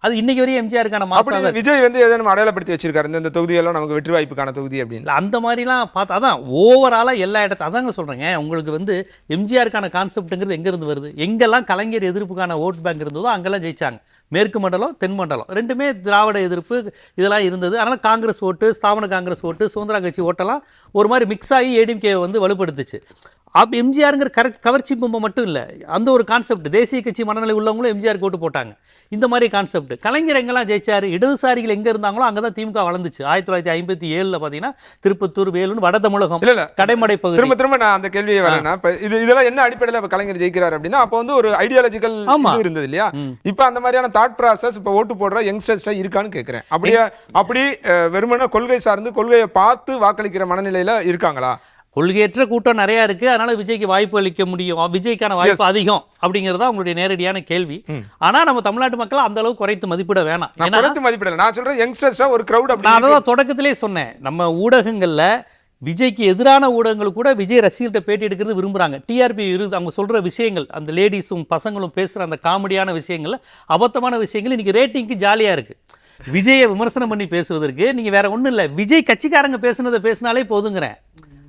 அது இன்னைக்கு வரையும் எம்ஜிஆருக்கான மாசம். விஜய் வந்து எதனும் அடையாளப்படுத்தி வச்சிருக்காரு இந்த தொகுதியெல்லாம் நமக்கு வெற்றி வாய்ப்புக்கான தொகுதி அப்படின்னு. அந்த மாதிரிலாம் பார்த்தா அதான் ஓவராலாக எல்லா இடத்துல அதாங்க சொல்கிறேங்க. உங்களுக்கு வந்து எம்ஜிஆருக்கான கான்செப்ட்டுங்கிறது எங்கேருந்து வருது? எங்கெல்லாம் கலைஞர் எதிர்ப்புக்கான ஓட் பேங்க் இருந்ததோ அங்கெல்லாம் ஜெயிச்சாங்க. மேற்கு மண்டலம், தென் மண்டலம் ரெண்டுமே திராவிட எதிர்ப்பு இதெல்லாம் இருந்தது. அதனால் காங்கிரஸ் ஓட்டு, ஸ்தாபன காங்கிரஸ் ஓட்டு, சுதந்திரா கட்சி ஓட்டெல்லாம் ஒரு மாதிரி மிக்ஸ் ஆகி ஏடிஎம்கே வந்து வலுப்படுத்துச்சு. எம்ஜிஆருங்கிற கவர்ச்சி பொம்மை மட்டும் இல்லை, அந்த ஒரு கான்செப்ட் தேசிய கட்சி மனநிலை உள்ளவங்களும் எம்ஜிஆருக்கு ஓட்டு போட்டாங்க. இந்த மாதிரி கான்செப்ட் கலைஞர் எங்கெல்லாம் ஜெயிச்சார், இடதுசாரிகள் எங்கே இருந்தாங்களோ அங்கே தான் திமுக வளர்ந்துச்சு. 1957 பார்த்தீங்கன்னா திருப்பத்தூர், வேலூர், வட தமிழகம், கடைமடை பகுதி. திரும்ப நான் அந்த கேள்வியை வரேன்னா இதெல்லாம் என்ன அடிப்படையில் கலைஞர் ஜெயிக்கிறார் அப்படின்னா அப்போ வந்து ஒரு ஐடியாலஜிக்கல் இருந்தது இல்லையா? இப்போ அந்த மாதிரியான தாட் ப்ராசஸ் இப்போ ஓட்டு போடுற யங்ஸ்டர்ஸ் இருக்கான்னு கேட்குறேன். அப்படி வெறுமனே கொள்கை சார்ந்து கொள்கையை பார்த்து வாக்களிக்கிற மனநிலையில் இருக்காங்களா? கொள்கையற்ற கூட்டம் நிறையா இருக்குது. அதனால் விஜய்க்கு வாய்ப்பு அளிக்க முடியும், விஜய்க்கான வாய்ப்பு அதிகம் அப்படிங்கிறதா உங்களுடைய நேரடியான கேள்வி. ஆனால் நம்ம தமிழ்நாட்டு மக்களை அந்த அளவுக்கு குறைத்து மதிப்பிட வேணாம். மதிப்பிடல, நான் சொல்கிறேன் யங்ஸ்டர்ஸாக ஒரு க்ரௌட். நான் அதான் தொடக்கத்திலே சொன்னேன், நம்ம ஊடகங்களில் விஜய்க்கு எதிரான ஊடகங்கள் கூட விஜய் ரசிகர்கிட்ட பேட்டி எடுக்கிறது விரும்புகிறாங்க. டிஆர்பி அவங்க சொல்கிற விஷயங்கள், அந்த லேடிஸும் பசங்களும் பேசுகிற அந்த காமெடியான விஷயங்கள், அபத்தமான விஷயங்கள் இன்றைக்கி ரேட்டிங்க்கு ஜாலியாக இருக்குது. விஜயை விமர்சனம் பண்ணி பேசுவதற்கு நீங்கள் வேறு ஒன்றும் இல்லை, விஜய் கட்சிக்காரங்க பேசினாலே போதுங்கிறேன்.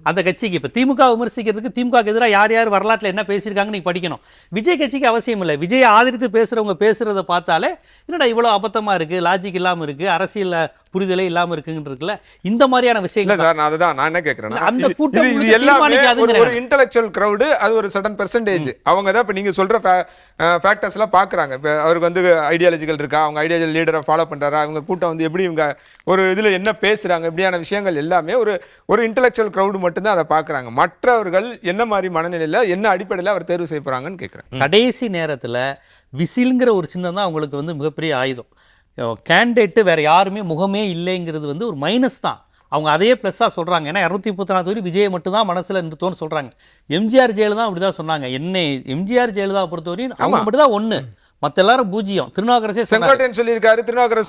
அந்த கட்சிக்கு இப்போ திமுக விமர்சிக்கிறதுக்கு திமுகவுக்கு எதிராக யார் யார் வரலாற்றில் என்ன பேசியிருக்காங்கன்னு நீங்கள் படிக்கணும். விஜய் கட்சிக்கு அவசியம் இல்லை. விஜயை ஆதரித்து பேசுகிறவங்க பேசுகிறத பார்த்தாலே என்னடா இவ்வளோ அபத்தமாக இருக்குது, லாஜிக் இல்லாமல் இருக்குது, அரசியலில் புரிதலே இல்லாமல் இருக்குன்றதுல இந்த மாதிரியான விஷயங்கள். சார் நான் என்ன கேட்குறேன், அந்த கூட்டம் இது எல்லாமே ஒரு இன்டெலெக்சுவல் க்ரௌடு, அது ஒரு சர்டன் பெர்சன்டேஜ். அவங்க தான் இப்போ நீங்கள் சொல்கிற ஃபேக்டர்ஸ்லாம் பார்க்குறாங்க. இப்போ அவருக்கு வந்து ஐடியாலஜிக்கல் இருக்கா, அவங்க ஐடியாலஜி லீடரை ஃபாலோ பண்ணுறாரா, அவங்க கூட்டம் வந்து எப்படி இவங்க ஒரு இதில் என்ன பேசுகிறாங்க, இப்படியான விஷயங்கள் எல்லாமே ஒரு இன்டெலெக்சுவல் க்ரௌடு மட்டும்தான் அதை பார்க்குறாங்க. மற்றவர்கள் என்ன மாதிரி மனநிலையில் என்ன அடிப்படையில் அவர் தேர்வு செய்ய போகிறாங்கன்னு கேட்குறேன். கடைசி நேரத்தில் விசில்ங்கிற ஒரு சின்னம் தான் அவங்களுக்கு வந்து மிகப்பெரிய ஆயுதம். கேண்டிடேட்டு வேறு யாருமே முகமே இல்லைங்கிறது வந்து ஒரு மைனஸ் தான். அவங்க அதையே ப்ளஸ்ஸாக சொல்கிறாங்க. ஏன்னா 234 தொகுதி விஜயை மட்டும்தான் மனசில் நிறுத்தோன்னு சொல்கிறாங்க. எம்ஜிஆர் ஜெயலலிதா அப்படி தான் சொன்னாங்க. எம்ஜிஆர் ஜெயலலிதா பொறுத்தவரையும் அவங்க மட்டும் தான் ஒன்று, மற்ற எல்லாரும் பூஜ்ஜியம். திருநாவுக்கரசே சொல்லியிருக்காரு,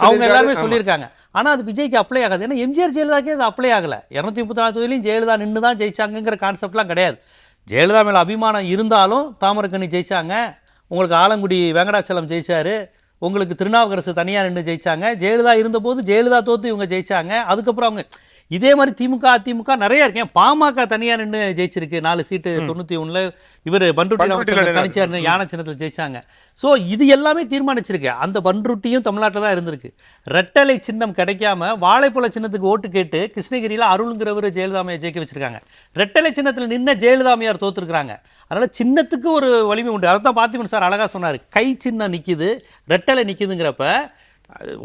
அவங்க எல்லாருமே சொல்லியிருக்காங்க. ஆனால் அது விஜய்க்கு அப்ளை ஆகாது. ஏன்னா எம்ஜிஆர் ஜெயலலிதாக்கே அது அப்ளை ஆகலை. 234 தொகுதியிலையும் ஜெயலலிதா நின்று தான் ஜெயிச்சாங்கிற கான்செப்ட்லாம் கிடையாது. ஜெயலலிதா மேலே அபிமானம் இருந்தாலும் தாமரக்கண்ணி ஜெயிச்சாங்க, உங்களுக்கு ஆலங்குடி வெங்கடாச்சலம் ஜெயிச்சாரு, உங்களுக்கு திருநாவுக்கரசு தனியார் நின்று ஜெயிச்சாங்க. ஜெயலலிதா இருந்தபோது ஜெயலலிதா தோற்று இவங்க ஜெயிச்சாங்க. அதுக்கப்புறம் அவங்க இதே மாதிரி திமுக அதிமுக நிறைய இருக்கேன். பாமக தனியார் நின்று ஜெயிச்சிருக்கு 4 சீட்டு 91. இவர் பன்ருட்டி தனிச்சார் யானை சின்னத்தில் ஜெயிச்சாங்க. ஸோ இது எல்லாமே தீர்மானிச்சிருக்கு. அந்த பன்ருட்டியும் தமிழ்நாட்டில் தான் இருந்திருக்கு. ரெட்டலை சின்னம் கிடைக்காம வாழைப்பழ சின்னத்துக்கு ஓட்டு கேட்டு கிருஷ்ணகிரியில் அருள்ங்கிறவர் ஜெயலலிதாமையை ஜெயிக்க வச்சிருக்காங்க. ரெட்டலை சின்னத்தில் நின்ன ஜெயலலிதாமையார் தோற்றுருக்காங்க. அதனால் சின்னத்துக்கு ஒரு வலிமை உண்டு. அதை தான் பார்த்திபன் சார் அழகாக சொன்னார். கை சின்னம் நிற்கிது, ரெட்டலை நிற்கிதுங்கிறப்ப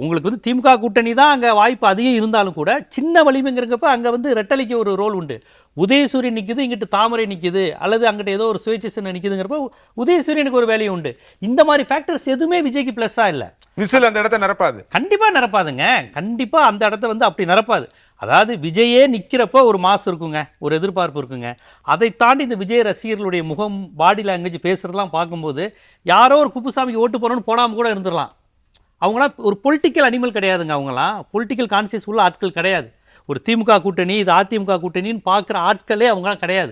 உங்களுக்கு வந்து திமுக கூட்டணி தான் அங்கே வாய்ப்பு அதிகம் இருந்தாலும் கூட சின்ன வலிமைங்கிறப்ப அங்கே வந்து ரெட்டலைக்கு ஒரு ரோல் உண்டு. உதயசூரியன் நிற்கிது, இங்கிட்டு தாமரை நிற்கிது, அல்லது அங்கிட்ட ஏதோ ஒரு சுயேட்சை சின்னம் நிற்கிதுங்கிறப்ப உதயசூரியனுக்கு ஒரு வேல்யூ உண்டு. இந்த மாதிரி ஃபேக்டர்ஸ் எதுவுமே விஜய்க்கு ப்ளஸ்ஸாக இல்லை. விசில் அந்த இடத்த நிரப்பாது, கண்டிப்பாக நிரப்பாதுங்க. கண்டிப்பாக அந்த இடத்த வந்து அப்படி நிரப்பாது. அதாவது விஜயே நிற்கிறப்போ ஒரு மாசு இருக்குங்க, ஒரு எதிர்பார்ப்பு இருக்குங்க. அதை தாண்டி இந்த விஜய் ரசிகர்களுடைய முகம், பாடி லாங்குவேஜ், பேசுகிறதெல்லாம் பார்க்கும்போது யாரோ ஒரு குப்புசாமிக்கு ஓட்டு போடணும்னு போடாமல் கூட இருந்துடலாம். அவங்களாம் ஒரு பொலிட்டிக்கல் அனிமல் கிடையாதுங்க. அவங்களாம் பொலிட்டிக்கல் கான்சியஸ் உள்ள ஆட்கள் கிடையாது. ஒரு திமுக கூட்டணி, இது அதிமுக கூட்டணின்னு பார்க்குற ஆட்களே அவங்களாம் கிடையாது.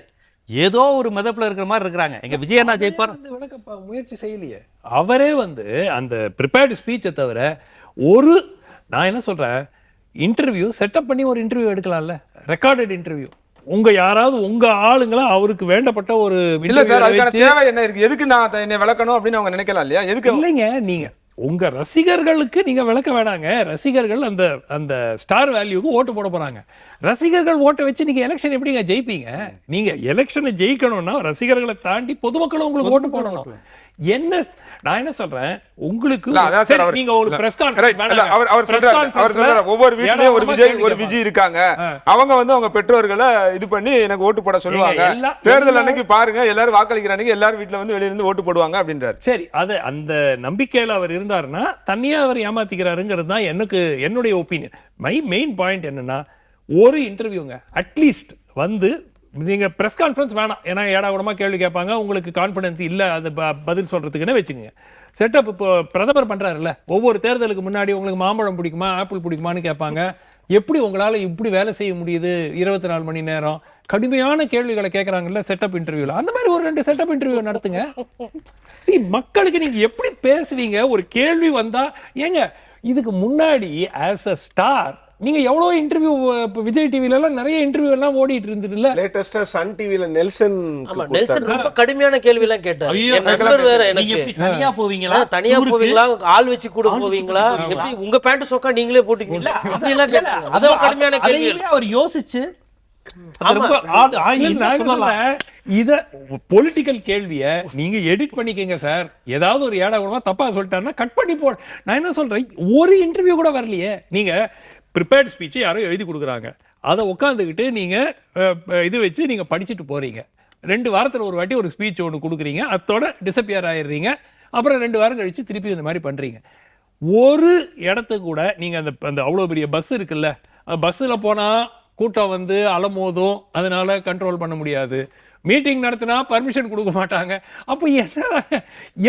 ஏதோ ஒரு மெதப்பில் இருக்கிற மாதிரி இருக்கிறாங்க. எங்க விஜயண்ணா ஜெயிப்பார் முயற்சி செய்யலையே. அவரே வந்து அந்த ப்ரிப்பேர்டு ஸ்பீச்சை தவிர நான் என்ன சொல்கிறேன், இன்டர்வியூ செட்டப் பண்ணி ஒரு இன்டர்வியூ எடுக்கலாம்ல, ரெக்கார்டட் இன்டர்வியூ. யாராவது உங்க ஆளுங்களா அவருக்கு வேண்டப்பட்ட ஒரு இல்ல சார், அதுக்கான தேவை என்ன இருக்கு? எதுக்கு நான் என்னை விளக்கணும் அப்படின்னு அவங்க நினைக்கலாம் இல்லையா? எதுக்கு இல்லைங்க, நீங்க உங்க ரசிகர்களுக்கு நீங்க விளக்க வேணாங்க. ரசிகர்கள் அந்த அந்த ஸ்டார் வேல்யூக்கு ஓட்டு போட போறாங்க. ரசிகர்கள் ஓட்டை வச்சு நீங்க எலெக்ஷன் எப்படிங்க ஜெயிப்பீங்க? நீங்க எலெக்ஷனை ஜெயிக்கணும்னா ரசிகர்களை தாண்டி பொதுமக்களும் உங்களுக்கு ஓட்டு போடணும். என்ன நான் என்ன சொல்றேன், உங்களுக்கு நீங்க ஒரு பிரஸ் கான்ஃபரன்ஸ் அவர் சொல்றாரு ஒவ்வொரு வீட்லயும் ஒரு விஜய் இருக்காங்க, அவங்க வந்து அவங்க பெற்றோர்களை இது பண்ணி எனக்கு ஓட்டு போட சொல்லுவாங்க, தேர்தல் அன்னைக்கு பாருங்க எல்லாரும் வாக்களிக்கிற அன்னைக்கு எல்லாரும் வீட்டுல வந்து வெளியில இருந்து ஓட்டு போடுவாங்க அப்படின்றாரு. சரி, அது அந்த நம்பிக்கையில அவர் இருந்தாருன்னா தனியா அவர் ஏமாத்திக்கிறாருங்கிறது தான் என்னுடைய ஒப்பீனியன். மை மெயின் பாயிண்ட் என்னன்னா, ஒரு இன்டர்வியூங்க அட்லீஸ்ட் வந்து நீங்கள் ப்ரெஸ் கான்ஃபரன்ஸ் வேணாம், ஏன்னா ஏடாகூடமாக கேள்வி கேட்பாங்க, உங்களுக்கு கான்ஃபிடன்ஸ் இல்லை அது பதில் சொல்கிறதுக்குன்னு வச்சுக்கோங்க. செட்டப் இப்போ பிரதமர் பண்ணுறாருல்ல, ஒவ்வொரு தேர்தலுக்கு முன்னாடி உங்களுக்கு மாம்பழம் பிடிக்குமா ஆப்பிள் பிடிக்குமான்னு கேட்பாங்க. எப்படி உங்களால் இப்படி வேலை செய்ய முடியுது 24 மணி நேரம்? கடுமையான கேள்விகளை கேட்குறாங்கல்ல செட்டப் இன்டர்வியூவில், அந்த மாதிரி ஒரு 2 செட்டப் இன்டர்வியூ நடத்துங்க. மக்களுக்கு நீங்கள் எப்படி பேசுவீங்க? ஒரு கேள்வி வந்தால் ஏங்க இதுக்கு முன்னாடி ஆஸ் அ ஸ்டார் நீங்கள் எவ்வளோ இன்டர்வியூ விஜய் டிவிலலாம் நிறைய இன்டர்வியூ எல்லாம் ஓடிட்டு இருந்ததுல. லேட்டஸ்டா சன் டிவில நெல்சன் ரொம்ப கடுமையான கேள்வி எல்லாம் கேட்டாரு. என் நண்பர் வேற, எனக்கு தனியா போவீங்களா, தனியா போவீங்களா, ஆள் வச்சு கூட போவீங்களா, எப்படி உங்க பேண்ட் சொக்கா நீங்களே போட்டுக்கீங்களா அப்படிலாம் கேட்டாங்க. அத கடுமையான கேள்வி அவர் யோசிச்சு இத பொலிட்டிக்கல் கேள்விய நீங்க எடிட் பண்ணிக்கங்க சார். ஏதாவது ஒரு ஏடாகூடமா தப்பா சொல்லிட்டாருன்னா கட் பண்ணி போ. நான் என்ன சொல்றேன், ஒரு இன்டர்வியூ கூட வரலையே. நீங்க ப்ரிப்பேர்ட் ஸ்பீச் யாரோ எழுதி கொடுக்குறாங்க, அதை உட்காந்துக்கிட்டு நீங்கள் இது வச்சு நீங்கள் படிச்சுட்டு போகிறீங்க. 2 வாரத்தில் ஒரு வாட்டி ஒரு ஸ்பீச் ஒன்று கொடுக்குறீங்க, அதோட டிஸப்பியர் ஆயிடுறீங்க. அப்புறம் 2 வாரம் கழித்து திருப்பி இந்த மாதிரி பண்ணுறீங்க. ஒரு இடத்துக்கு கூட நீங்கள் அந்த அவ்வளோ பெரிய பஸ் இருக்குல்ல, பஸ்ஸில் போனால் கூட்டம் வந்து அலமோதும், அதனால் கண்ட்ரோல் பண்ண முடியாது. மீட்டிங் நடத்தினா பர்மிஷன் கொடுக்க மாட்டாங்க. அப்போ என்ன,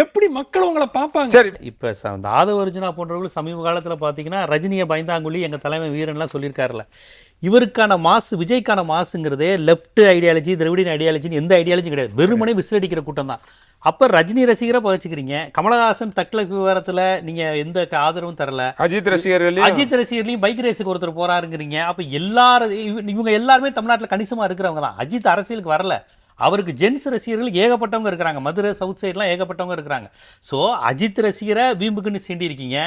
எப்படி மக்கள் உங்களை பார்ப்பாங்க? சரி, இப்போ அந்த ஆதவ அர்ஜுனா போன்றவர்கள் சமீப காலத்தில் பார்த்தீங்கன்னா ரஜினியை பயந்தாங்குள்ளி எங்கள் தலைமை வீரன்லாம் சொல்லியிருக்காருல்ல. இவருக்கான மாசு, விஜய்க்கான மாசுங்கிறதே லெஃப்ட் ஐடியாலஜி திராவிடியன் ஐடியாலஜின்னு எந்த ஐடியாலஜியும் கிடையாது, வெறுமனே விசிலடிக்கிற கூட்டம் தான். அப்போ ரஜினி ரசிகரை பகிச்சுக்கிறீங்க, கமலஹாசன் தக்லக் விவகாரத்தில் நீங்கள் எந்த ஆதரவும் தரல, அஜித் ரசிகர்களையும் பைக் ரேஸுக்கு ஒருத்தர் போறாருங்கிறீங்க. அப்போ இவங்க எல்லாருமே தமிழ்நாட்டில் கணிசமாக இருக்கிறவங்க தான். அஜித் அரசியலுக்கு வரல, அவருக்கு ஜென்ஸ் ரசிகர்கள் ஏகப்பட்டவங்க இருக்கிறாங்க, மதுரை சவுத் சைட்லாம் ஏகப்பட்டவங்க இருக்கிறாங்க. ஸோ அஜித் ரசிகரை வீம்புக்குன்னு சீண்டி இருக்கீங்க,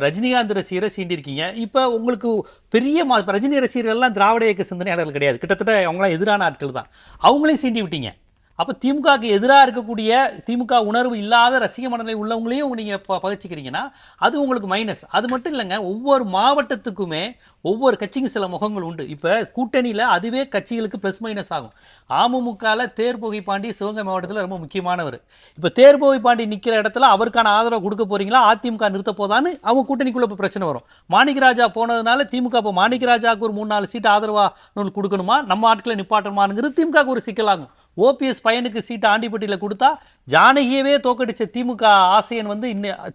ரஜினிகாந்த் ரசிகரை சீண்டி இருக்கீங்க. இப்போ உங்களுக்கு பெரிய ரஜினி ரசிகர்கள்லாம் திராவிட இயக்க சிந்தனையாளர்கள் கிடையாது, கிட்டத்தட்ட அவங்களாம் எதிரான ஆட்கள் தான், அவங்களையும் சீண்டி விட்டீங்க. அப்போ திமுகவுக்கு எதிராக இருக்கக்கூடிய திமுக உணர்வு இல்லாத ரசிக மனநிலை உள்ளவங்களையும் நீங்கள் பகிச்சிக்கிறீங்கன்னா அது உங்களுக்கு மைனஸ். அது மட்டும் இல்லைங்க, ஒவ்வொரு மாவட்டத்துக்குமே ஒவ்வொரு கட்சிக்கு சில முகங்கள் உண்டு. இப்போ கூட்டணியில் அதுவே கட்சிகளுக்கு ப்ளஸ் மைனஸ் ஆகும். அமமுகவில் தேர்போகை பாண்டி சிவகங்கை மாவட்டத்தில் ரொம்ப முக்கியமானவர். இப்போ தேர்போகை பாண்டி நிற்கிற இடத்துல அவருக்கான ஆதரவு கொடுக்க போறீங்களா, அதிமுக நிறுத்த போதான்னு அவங்க கூட்டணிக்குள்ள இப்போ பிரச்சனை வரும். மாணிக்கராஜா போனதுனால திமுக இப்போ மாணிக்கராஜாவுக்கு ஒரு 3-4 சீட்டு ஆதரவாக கொடுக்கணுமா, நம்ம ஆட்களை நிப்பாட்டணுமாங்கிறது திமுக ஒரு சிக்கலாகும். ஓபிஎஸ் பையனுக்கு சீட்டு ஆண்டிப்பட்டியில் கொடுத்தா ஜானகியவே தோக்கடிச்ச திமுக ஆசையன் வந்து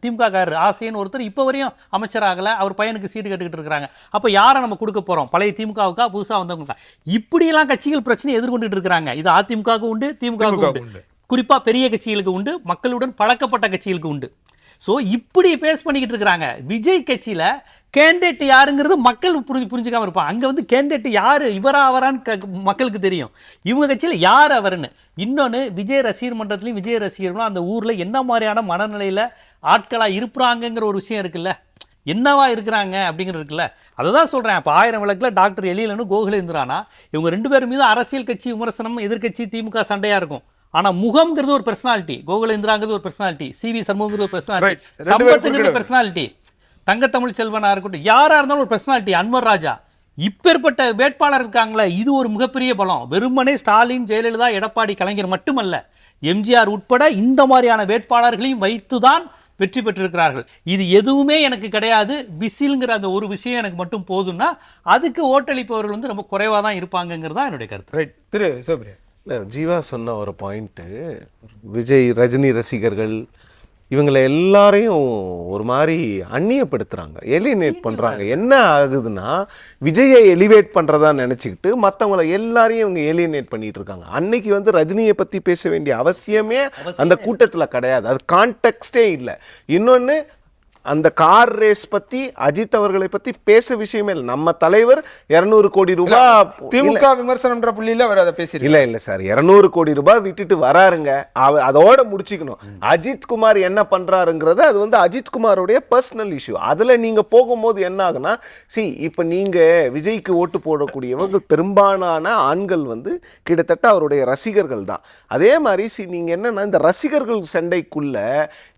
திமுக ஆசையன் ஒருத்தர் இப்போ வரையும் அமைச்சராகலை, அவர் பையனுக்கு சீட்டு கட்டுக்கிட்டு இருக்கிறாங்க. அப்போ யாரை நம்ம கொடுக்க போகிறோம், பழைய திமுகவுக்கா புதுசாக வந்தவங்க? இப்படியெல்லாம் கட்சிகள் பிரச்சனை எதிர்கொண்டுட்டு இருக்கிறாங்க. இது அதிமுகவுக்கு உண்டு, திமுகவுக்கு உண்டு, குறிப்பாக பெரிய கட்சிகளுக்கு உண்டு, மக்களுடன் பழக்கப்பட்ட கட்சிகளுக்கு உண்டு. ஸோ இப்படி பேஸ் பண்ணிக்கிட்டு இருக்கிறாங்க. விஜய் கட்சியில் கேண்டிடேட் யாருங்கிறது மக்கள் புரிஞ்சுக்காம இருப்பாங்க. அங்கே வந்து கேண்டிடேட் யார், இவரா அவரான்னு மக்களுக்கு தெரியும். இவங்க கட்சியில் யார் அவருன்னு. இன்னொன்று, விஜய் ரசிகர் மன்றத்துலையும் விஜய் ரசிகர்களும் அந்த ஊரில் என்ன மாதிரியான மனநிலையில் ஆட்களாக இருப்பாங்கங்கிற ஒரு விஷயம் இருக்குல்ல, என்னவா இருக்கிறாங்க அப்படிங்கிறது இருக்குல்ல, அதை தான் சொல்கிறேன். இப்போ 1000 விளக்கில் டாக்டர் எழிலனு கோகுலேந்திரானா இவங்க 2 பேர் மீது அரசியல் கட்சி விமர்சனம், எதிர்கட்சி திமுக சண்டையாக இருக்கும். ஆனால் முகம்ங்கிறது ஒரு பர்சனாலிட்டி, கோகுலேந்திராங்கிறது ஒரு பர்சனாலிட்டி, சிவி சண்முகங்கிறது ஒரு பர்சனாலிட்டி, சம்பத்துங்கிறது பர்சனாலிட்டி, தங்கத்தமிழ் செல்வனாக இருக்கட்டும், யாராக இருந்தாலும் ஒரு பர்சனாலிட்டி, அன்வர் ராஜா, இப்பேற்பட்ட வேட்பாளர் இருக்காங்களே, இது ஒரு மிகப்பெரிய பலம். வெறுமனே ஸ்டாலின், ஜெயலலிதா, எடப்பாடி, கலைஞர் மட்டுமல்ல, எம்ஜிஆர் உட்பட இந்த மாதிரியான வேட்பாளர்களையும் வைத்துதான் வெற்றி பெற்றிருக்கிறார்கள். இது எதுவுமே எனக்கு கிடையாது, விசில்ங்கிற அந்த ஒரு விஷயம் எனக்கு மட்டும் போதும்னா அதுக்கு ஓட்டளிப்பவர்கள் வந்து ரொம்ப குறைவாக தான் இருப்பாங்கங்கிறது தான் என்னுடைய கருத்து. ரைட் திரு சோப்ரியா. ஜீவா சொன்ன ஒரு பாயிண்ட்டு, விஜய் ரஜினி ரசிகர்கள் இவங்களை எல்லாரையும் ஒரு மாதிரி அந்நியப்படுத்துகிறாங்க, எலிவேட் பண்ணுறாங்க. என்ன ஆகுதுன்னா, விஜயை எலிவேட் பண்ணுறதா நினச்சிக்கிட்டு மற்றவங்களை எல்லாரையும் இவங்க எலிவேட் பண்ணிட்டு இருக்காங்க. அன்னைக்கு வந்து ரஜினியை பற்றி பேச வேண்டிய அவசியமே அந்த கூட்டத்தில் கிடையாது, அது கான்டெக்ஸ்டே இல்லை. இன்னொன்று, அந்த கார் ரேஸ் பற்றி அஜித் அவர்களை பற்றி பேச விஷயமே இல்லை. நம்ம தலைவர் 200 கோடி ரூபாய் திமுக விமர்சனம்ன்ற புள்ளியில் அவர் அதை பேசி இல்லை சார், 200 கோடி ரூபாய் விட்டுட்டு வராருங்க, அதோட முடிச்சுக்கணும். அஜித் குமார் என்ன பண்றாருங்கிறது அது வந்து அஜித் குமாரோடைய பர்சனல் இஷ்யூ. அதுல நீங்க போகும்போது என்ன ஆகுனா, இப்போ நீங்க விஜய்க்கு ஓட்டு போடக்கூடியவங்க பெரும்பாலான ஆண்கள் வந்து கிட்டத்தட்ட அவருடைய ரசிகர்கள் தான். அதே மாதிரி நீங்க என்னன்னா, இந்த ரசிகர்கள் சண்டைக்குள்ள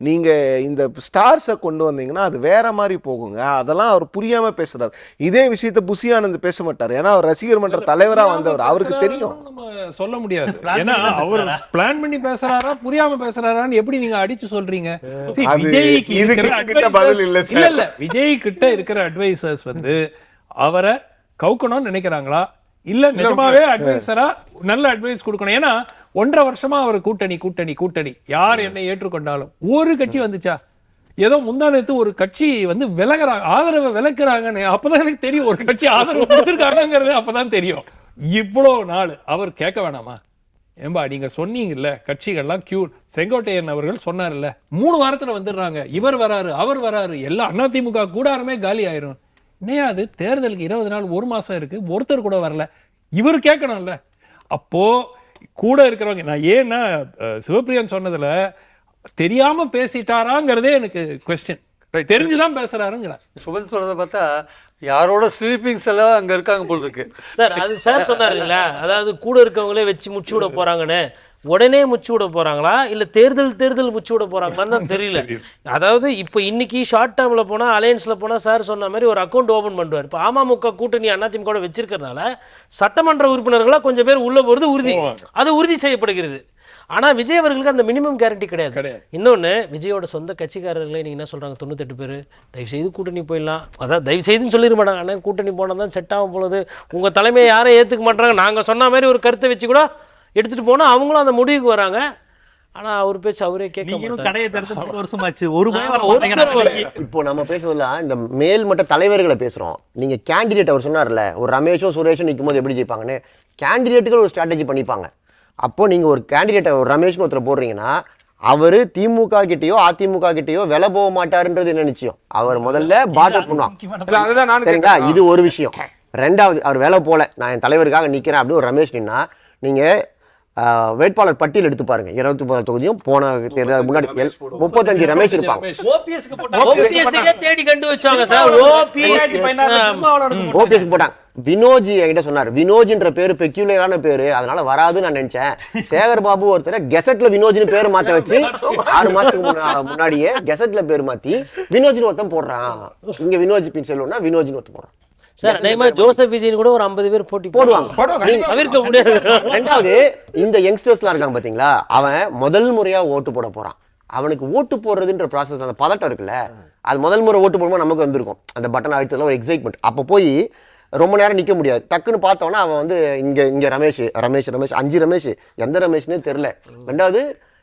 நீங்க இந்த ஸ்டார்ஸை கொண்டு வந்தீங்கன்னா அது வேற மாதிரி போகுங்க. அதெல்லாம் அவர் புரியாம பேசுறாரு. இதே விஷயத்தை புசி ஆனந்த் பேச மாட்டார், ஏன்னா அவர் ரசிகர் மன்ற தலைவரா வந்தவர், அவருக்கு தெரியும். நம்ம சொல்ல முடியாது, ஏன்னா அவர் பிளான் பண்ணி பேசுறாரா புரியாம பேசுறாரான்னு எப்படி நீங்க அடிச்சு சொல்றீங்க? விஜய்க்கு இல்ல விஜய் கிட்ட இருக்கிற அட்வைசர்ஸ் வந்து அவரை கவுக்கணும்னு நினைக்கிறாங்களா, இல்ல நிஜமாவே அட்வைசரா நல்ல அட்வைஸ் கொடுக்கணும். ஏன்னா 1.5 வருஷமா அவர் கூட்டணி கூட்டணி கூட்டணி யார் என்னை ஏற்றுக்கொண்டாலும் ஒரு கட்சி வந்துச்சா? ஏதோ முந்தானத்து ஒரு கட்சி வந்து விலகுறாங்க, ஆதரவை விலக்குறாங்கன்னு அப்பதான் எனக்கு தெரியும் ஒரு கட்சி ஆதரவு கொடுத்துருக்காங்கிறது அப்பதான் தெரியும். இவ்வளோ நாள் அவர் கேட்க வேணாமா? ஏம்பா நீங்க சொன்னீங்கல்ல கட்சிகள்லாம் கியூ, செங்கோட்டையன் அவர்கள் சொன்னார்ல 3 வாரத்துல வந்துடுறாங்க, இவர் வராரு அவர் வராரு, எல்லாம் அதிமுக கூடாரமே காலி ஆயிரும். இன்னையா அது தேர்தலுக்கு 20 நாள் 1 மாசம் இருக்கு, ஒருத்தர் கூட வரல, இவர் கேட்கணும்ல. அப்போ கூட இருக்கிறவங்க, நான் ஏன்னா சிவப்பிரியன் சொன்னதுல தெரியாம பேசிட்டாராங்கிறதே எனக்கு கொஸ்டின். தெரிஞ்சுதான் பேசுறாருங்கிற சுபல் சொல்றதை பார்த்தா யாரோட ஸ்லீப்பிங்ஸ் எல்லாம் அங்க இருக்காங்க போல் இருக்கு சார். அது சார் சொன்னாருங்களா, அதாவது கூட இருக்கவங்களே வச்சு முச்சு விட போறாங்கன்னு. உடனே முச்சு விட போறாங்களா இல்ல தேர்தல் முச்சு விட போறாங்களான்னு தான் தெரியல. அதாவது இப்போ இன்னைக்கு ஷார்ட் டேர்ம்ல போனா அலையன்ஸ்ல போனா சார் சொன்ன மாதிரி ஒரு அக்கௌண்ட் ஓபன் பண்ணுவார். இப்போ அமமுக கூட்டணி அதிமுக வச்சிருக்கிறதுனால சட்டமன்ற உறுப்பினர்களா கொஞ்சம் பேர் உள்ள போறது உறுதி, அது உறுதி செய்யப்படுகிறது. ஆனா விஜய் அவர்களுக்கு அந்த மினிமம் கேரண்டி கிடையாது. இன்னொன்னு, விஜயோட சொந்த கட்சிக்காரர்களே நீங்க என்ன சொல்றாங்க, 98 பேர் தயவு செய்து கூட்டணி போயிடலாம், அதான் தயவு செய்துன்னு சொல்லிட மாட்டாங்க. ஆனால் கூட்டணி போனால் தான் செட் ஆகும் போலது, உங்க தலைமையை யாரும் ஏத்துக்க மாட்டாங்க, நாங்க சொன்ன மாதிரி ஒரு கருத்தை வச்சு கூட எடுத்துட்டு போனா அவங்களும் அந்த முடிவுக்கு வராங்க. ஆனா அவர் பேச்சு அவரே கேட்க கடையை திறந்து 3 வருஷமாச்சு, ஒரு இப்போ நம்ம பேசுறதுல இந்த மேல்மட்ட தலைவர்களை பேசுறோம். நீங்க கேண்டிடேட் அவர் சொன்னார்ல, ஒரு ரமேஷோ சுரேஷோ நிற்கும் போது எப்படி ஜெயிப்பாங்கன்னு, கேண்டிடேட்டுகள் ஒரு ஸ்ட்ராட்டஜி பண்ணிப்பாங்க. அப்போ நீங்க ஒரு கேண்டிடேட்டை ஒரு ரமேஷ்னு ஒருத்தர் போடுறீங்கன்னா அவரு திமுக கிட்டயோ அதிமுக கிட்டயோ விலை போக மாட்டாருன்றது என்ன நிச்சயம்? அவர் முதல்ல பார்டர் பண்ணுவாங்க, சரிங்களா? இது ஒரு விஷயம். ரெண்டாவது, அவர் வேலை போல நான் என் தலைவருக்காக நிற்கிறேன் அப்படின்னு ஒரு ரமேஷ் நின்னா, நீங்க வேட்பாளர் பட்டியல் எடுத்து பாருங்க. 23 தொகுதியும் போன தேர்தல் முன்னாடி 35 ரமேஷ் இருப்பாங்க. ஓபிஎஸ் போட்டாங்க. வினோஜ் என்கிட்ட சொன்னார், வினோஜ்ன்ற பேரு பெக்யூலரான பேரு, அதனால வராதுன்னு நான் நினைச்சேன். சேகர் பாபு ஒருத்தர் கெசட்ல வினோஜ்னு பேரு மாத்த வச்சு 6 மாசத்துக்கு முன்னாடியே கெசட்ல பேரு மாத்தி வினோஜ்னு ஒருத்தன் போடுறான். இங்க வினோஜ் பின் செல்வம்னா வினோஜ்னு ஒருத்தன் போடுறான். சார் அதே மாதிரி ஜோசப் விஜயன் கூட ஒரு 50 பேர் போட்டி போடுவாங்க, தவிர்க்க முடியாது. ரெண்டாவது, இந்த யங்ஸ்டர்ஸ்லாம் இருக்காங்க பாத்தீங்களா, அவன் முதல் முறையா ஓட்டு போட போறான். அவனுக்கு ஓட்டு போடுறதுன்ற ப்ராசஸ், அந்த பதட்டம் இருக்குல்ல, அது முதல் முறை ஓட்டு போடும்போது நமக்கு வந்திருக்கும் அந்த பட்டன் அழுத்தல ஒரு எக்ஸைட்மெண்ட். அப்போ போய் ரொம்ப நேரம் நிற்க முடியாது. டக்குன்னு பார்த்தோன்னா அவன் வந்து இங்கே ரமேஷ் 5 ரமேஷ், எந்த ரமேஷ்னே தெரில. ரெண்டாவது,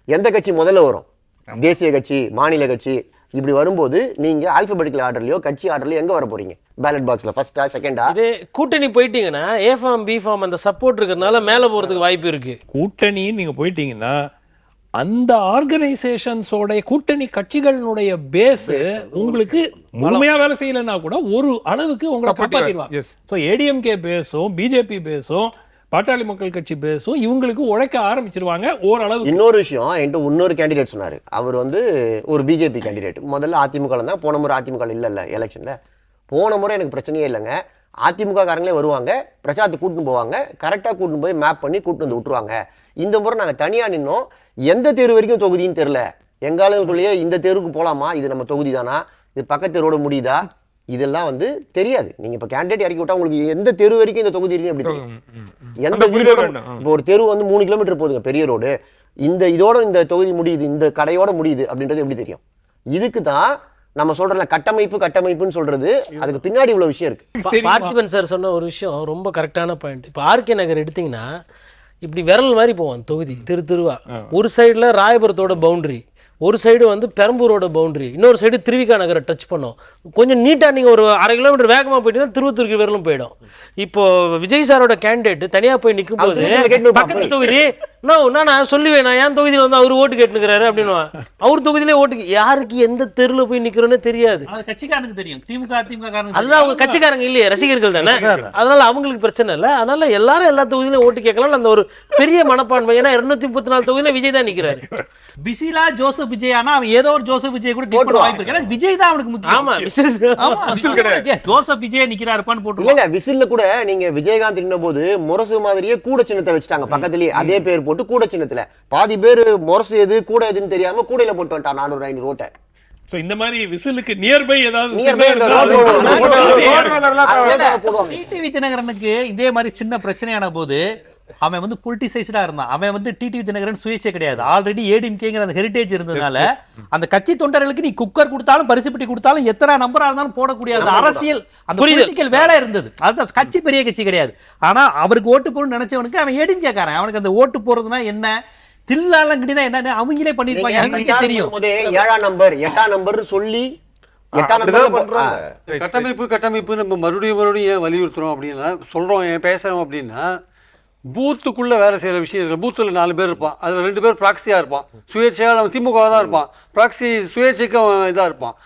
எந்த கட்சி முதல்ல வரும், தேசிய கட்சி மாநில கட்சி இப்படி வரும்போது நீங்கள் ஆல்பபெட்டிக்கல் ஆர்டர்லையோ கட்சி ஆர்டர்லையோ எங்கே வர போறீங்க? பேலட் பாக்ஸில் ஃபர்ஸ்டா செகண்டா? இதே கூட்டணி போயிட்டீங்கன்னா ஏ ஃபார்ம் பி ஃபார்ம் அந்த சப்போர்ட் இருக்கிறதுனால மேலே போகிறதுக்கு வாய்ப்பு இருக்கு. கூட்டணி நீங்கள் போயிட்டீங்கன்னா அந்த ஆர்கனைசேஷன்ஸோட கூட்டணி கட்சிகளுடைய பேஸ் உங்களுக்கு முழுமையா வேலை செய்யலைன்னா கூட ஒரு அளவுக்கு உங்களை காப்பாற்றிடுவாங்க. ஸோ ஏடிஎம்கே பேஸும் பிஜேபி பேஸும் பாட்டாளி மக்கள் கட்சி பேஸும் இவங்களுக்கு உழைக்க ஆரம்பிச்சிருவாங்க ஓரளவு. இன்னொரு விஷயம், என்கிட்ட இன்னொரு கேண்டிடேட் சொன்னார். அவர் வந்து ஒரு பிஜேபி கேண்டிடேட். முதல்ல அதிமுக தான், போன முறை அதிமுக இல்லைல்ல எலெக்ஷன்ல. போன முறை எனக்கு பிரச்சனையே இல்லைங்க, அதிமுக காரங்களே வருவாங்க, பிரச்சாரத்தை கூட்டின்னு போவாங்க, கரெக்டாக கூட்டின்னு போய் மேப் பண்ணி கூட்டின்னு வந்து விட்டுருவாங்க. இந்த முறை நாங்கள் தனியாக நின்னோம், எந்த தேர்வு வரைக்கும் தொகுதின்னு தெரில, எங்களுக்குள்ளேயே இந்த தேர்வுக்கு போகலாமா, இது நம்ம தொகுதி தானா, இது பக்கத்து தேர்வோட முடியுதா, இதெல்லாம் வந்து தெரியாது. நீங்கள் இப்போ கேண்டிடேட் இறக்கி விட்டா உங்களுக்கு எந்த தெரு வரைக்கும் இந்த தொகுதி இருக்குன்னு எப்படி தெரியும்? எந்த வீடோட இப்போ ஒரு தெரு வந்து 3 கிலோமீட்டர் போகுதுங்க பெரிய ரோடு, இதோட இந்த தொகுதி முடியுது, இந்த கடையோட முடியுது அப்படின்றது எப்படி தெரியும்? இதுக்கு தான் நம்ம சொல்றோம்ல கட்டமைப்புன்னு சொல்றது, அதுக்கு பின்னாடி இவ்வளவு விஷயம் இருக்கு. பார்த்திபன் சார் சொன்ன ஒரு விஷயம் ரொம்ப கரெக்டான பாயிண்ட். இப்போ ஆர்கே நகர் எடுத்தீங்கன்னா இப்படி விரல் மாதிரி போவான் தொகுதி, திருவா. ஒரு சைடுல ராயபுரத்தோட பவுண்டரி, ஒரு சைடு வந்து பெரம்பூரோட பவுண்டரி, இன்னொரு சைடு திருவிகா நகரை டச் பண்ணும். கொஞ்சம் நீட்டாக நீங்கள் ஒரு 1/2 கிலோமீட்டர் வேகமாக போயிட்டீங்கன்னா திருவத்தூருக்கு வரலும் போயிடும். இப்போ விஜய் சாரோட கேண்டிடேட் தனியாக போய் நிற்கும் போது பக்கத்து தொகுதி நான் சொல்லுவேன், நான் என் தொகுதியில் வந்து அவர் ஓட்டு கேட்டுக்கிறாரு அப்படின்னு, அவர் தொகுதியிலே ஓட்டு யாருக்கு எந்த தெருவில் போய் நிற்கிறோன்னு தெரியாது. கட்சிக்காரனுக்கு தெரியும், திமுக அதிமுக. அதுதான் அவங்க கட்சிக்காரங்க இல்லையே, ரசிகர்கள் தானே, அதனால அவங்களுக்கு பிரச்சனை இல்லை. அதனால எல்லாரும் எல்லா தொகுதியிலும் ஓட்டு கேட்கலாம். அந்த ஒரு பெரிய மனப்பான்மை, ஏன்னா 234 தொகுதியில விஜய் தான் நிற்கிறாரு. பிசிலா ஜோசப் விஜய், ஆனா அவன் ஏதோ ஒரு ஜோசப் விஜய் கூட போட வாய்ப்பு இருக்கு. ஏன்னா விஜய் தான் அவனுக்கு முக்கியம். ஆமா, ஜோசப் விஜய் நிக்கிறாருப்பான்னு போட்டு இல்லங்க. விசில்ல கூட நீங்க விஜயகாந்த் நின்ன போது முரசு மாதிரியே கூட சின்னத்தை வச்சுட்டாங்க பக்கத்துலயே, அதே பேர் போட்டு கூட சின்னத்துல. பாதி பேர் முரசு எது கூட எதுன்னு தெரியாம கூடையில போட்டு வந்துட்டான் 400-500 ஓட்டை. சோ இந்த மாதிரி விசிலுக்கு நியர்பை ஏதாவது டிடிவி தினகரனுக்கு இதே மாதிரி சின்ன பிரச்சனையான போது அவன் வந்து பொலிட்டிசைஸ்டா இருந்தான். அவன் வந்து டிடிவி தினகரன் சுயேட்சை கிடையாது. ஆல்ரெடி ஏடிஎம்கேங்கிற அந்த ஹெரிட்டேஜ் இருந்ததுனால அந்த கட்சி தொண்டர்களுக்கு நீ குக்கர் கொடுத்தாலும் பரிசு பெட்டி கொடுத்தாலும் எத்தனை நம்பரா இருந்தாலும் போடக்கூடிய அந்த அரசியல் அந்த பொலிட்டிக்கல் வேலை இருந்தது. அதுதான் கட்சி பெரிய கட்சி கிடையாது. ஆனா அவருக்கு ஓட்டு போடணும்னு நினைச்சவனுக்கு அவன் ஏடிஎம்கேக்காரன். அவனுக்கு அந்த ஓட்டு போறதுனா என்ன, தில்லாலங்கடினா என்ன அவங்களே பண்ணிருப்பாங்க. எனக்கு தெரியும் 7ஆம் நம்பர் 8ஆம் நம்பர் சொல்லி 8ஆம் நம்பர் பண்றாங்க. கட்டமைப்பு நம்ம மறுபடியும் ஏன் வலியுறுத்துறோம் அப்படின்னா சொல்றோம், ஏன் பேசுறோம் அப்படின்னா பூத்துக்குள்ளே வேலை செய்கிற விஷயம் இருக்குது. பூத்தில் 4 பேர் இருப்பான், அதில் 2 பேர் ப்ராக்சியாக இருப்பான், சுயேட்சையாக அவன் திமுக தான் இருப்பான், ப்ராக்சி சுயேட்சைக்கு அவன் இதாக இருப்பான்.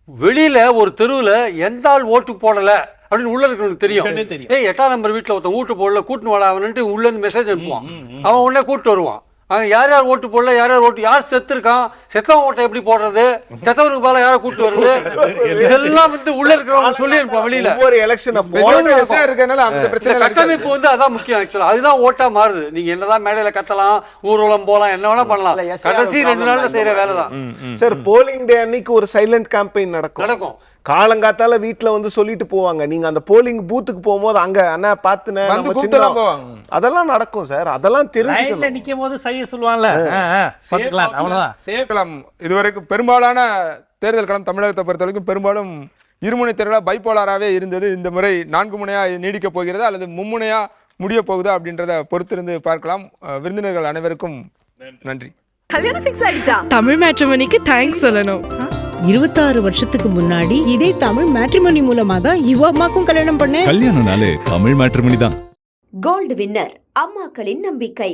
வெளியில் ஒரு தெருவில் எந்த ஆள் ஓட்டு போடலை அப்படின்னு உள்ள இருக்கிறவனுக்கு தெரியும். 8ஆம் நம்பர் வீட்டில் ஒருத்தன் ஓட்டு போடல, கூட்டுன்னு வாடா அவன்ட்டு உள்ளேருந்து மெசேஜ் அனுப்புவான். அவன் உடனே கூப்பிட்டு வருவான். அங்கே யார் யார் ஓட்டு போடல, யார் யார் ஓட்டு, யார் செத்துருக்கான், செத்தவன் ஓட்டை எப்படி போடுறது, செத்தவனுக்கு மேலே யாரை கூப்பிட்டு வருது, இதெல்லாம் வந்து உள்ள இருக்கிறவங்க சொல்லி இருப்பான். வெளியில ஒவ்வொரு எலெக்ஷன் கட்டமைப்பு வந்து அதான் முக்கியம். ஆக்சுவலா அதுதான் ஓட்டா மாறுது. நீங்க என்னதான் மேடையில கத்தலாம், ஊர்வலம் போலாம், என்ன வேணா பண்ணலாம், கடைசி 2 நாள்ல செய்யற வேலை தான். சார் போலிங் டே அன்னைக்கு ஒரு சைலண்ட் கேம்பெயின் நடக்கும். காலங்காத்தால வீட்டுல வந்து சொல்லிட்டு போவாங்க. நீங்க அந்த போலிங் பூத்துக்கு போகும்போது அங்க அண்ணா பாத்துன அதெல்லாம் நடக்கும் சார். அதெல்லாம் தெரிஞ்சு நிக்கும் போது செய்ய சொல்லுவாங்கல்ல. அவ்வளவுதான். இதுவரைக்கும் பெரும்பாலான தேர்தல் களம் தமிழகத்தை பொறுத்த வரைக்கும் பெரும்பாலும் இருமுனை தேர்தலா பைப்போலாராவே இருந்தது. இந்த முறை 4 முனையா நீடிக்க போகிறதா அல்லது மும்முனையா முடிய போகுதா அப்படின்றத பொறுத்திருந்து பார்க்கலாம். விருந்தினர்கள் அனைவருக்கும் நன்றி. கல்யாணம் ஃபிக்ஸ் ஆயிடுச்சா? தமிழ் மேட்ரிமோனிக்கு தேங்க்ஸ் சொல்லணும். 26 வருஷத்துக்கு முன்னாடி இதே தமிழ் மேட்ரிமோனி மூலமா தான் இவ அம்மாக்கும் கல்யாணம் பண்ணேன். கல்யாணம்னாலே தமிழ் மேட்ரிமோனி தான். கோல்டு வின்னர் அம்மாக்களின் நம்பிக்கை.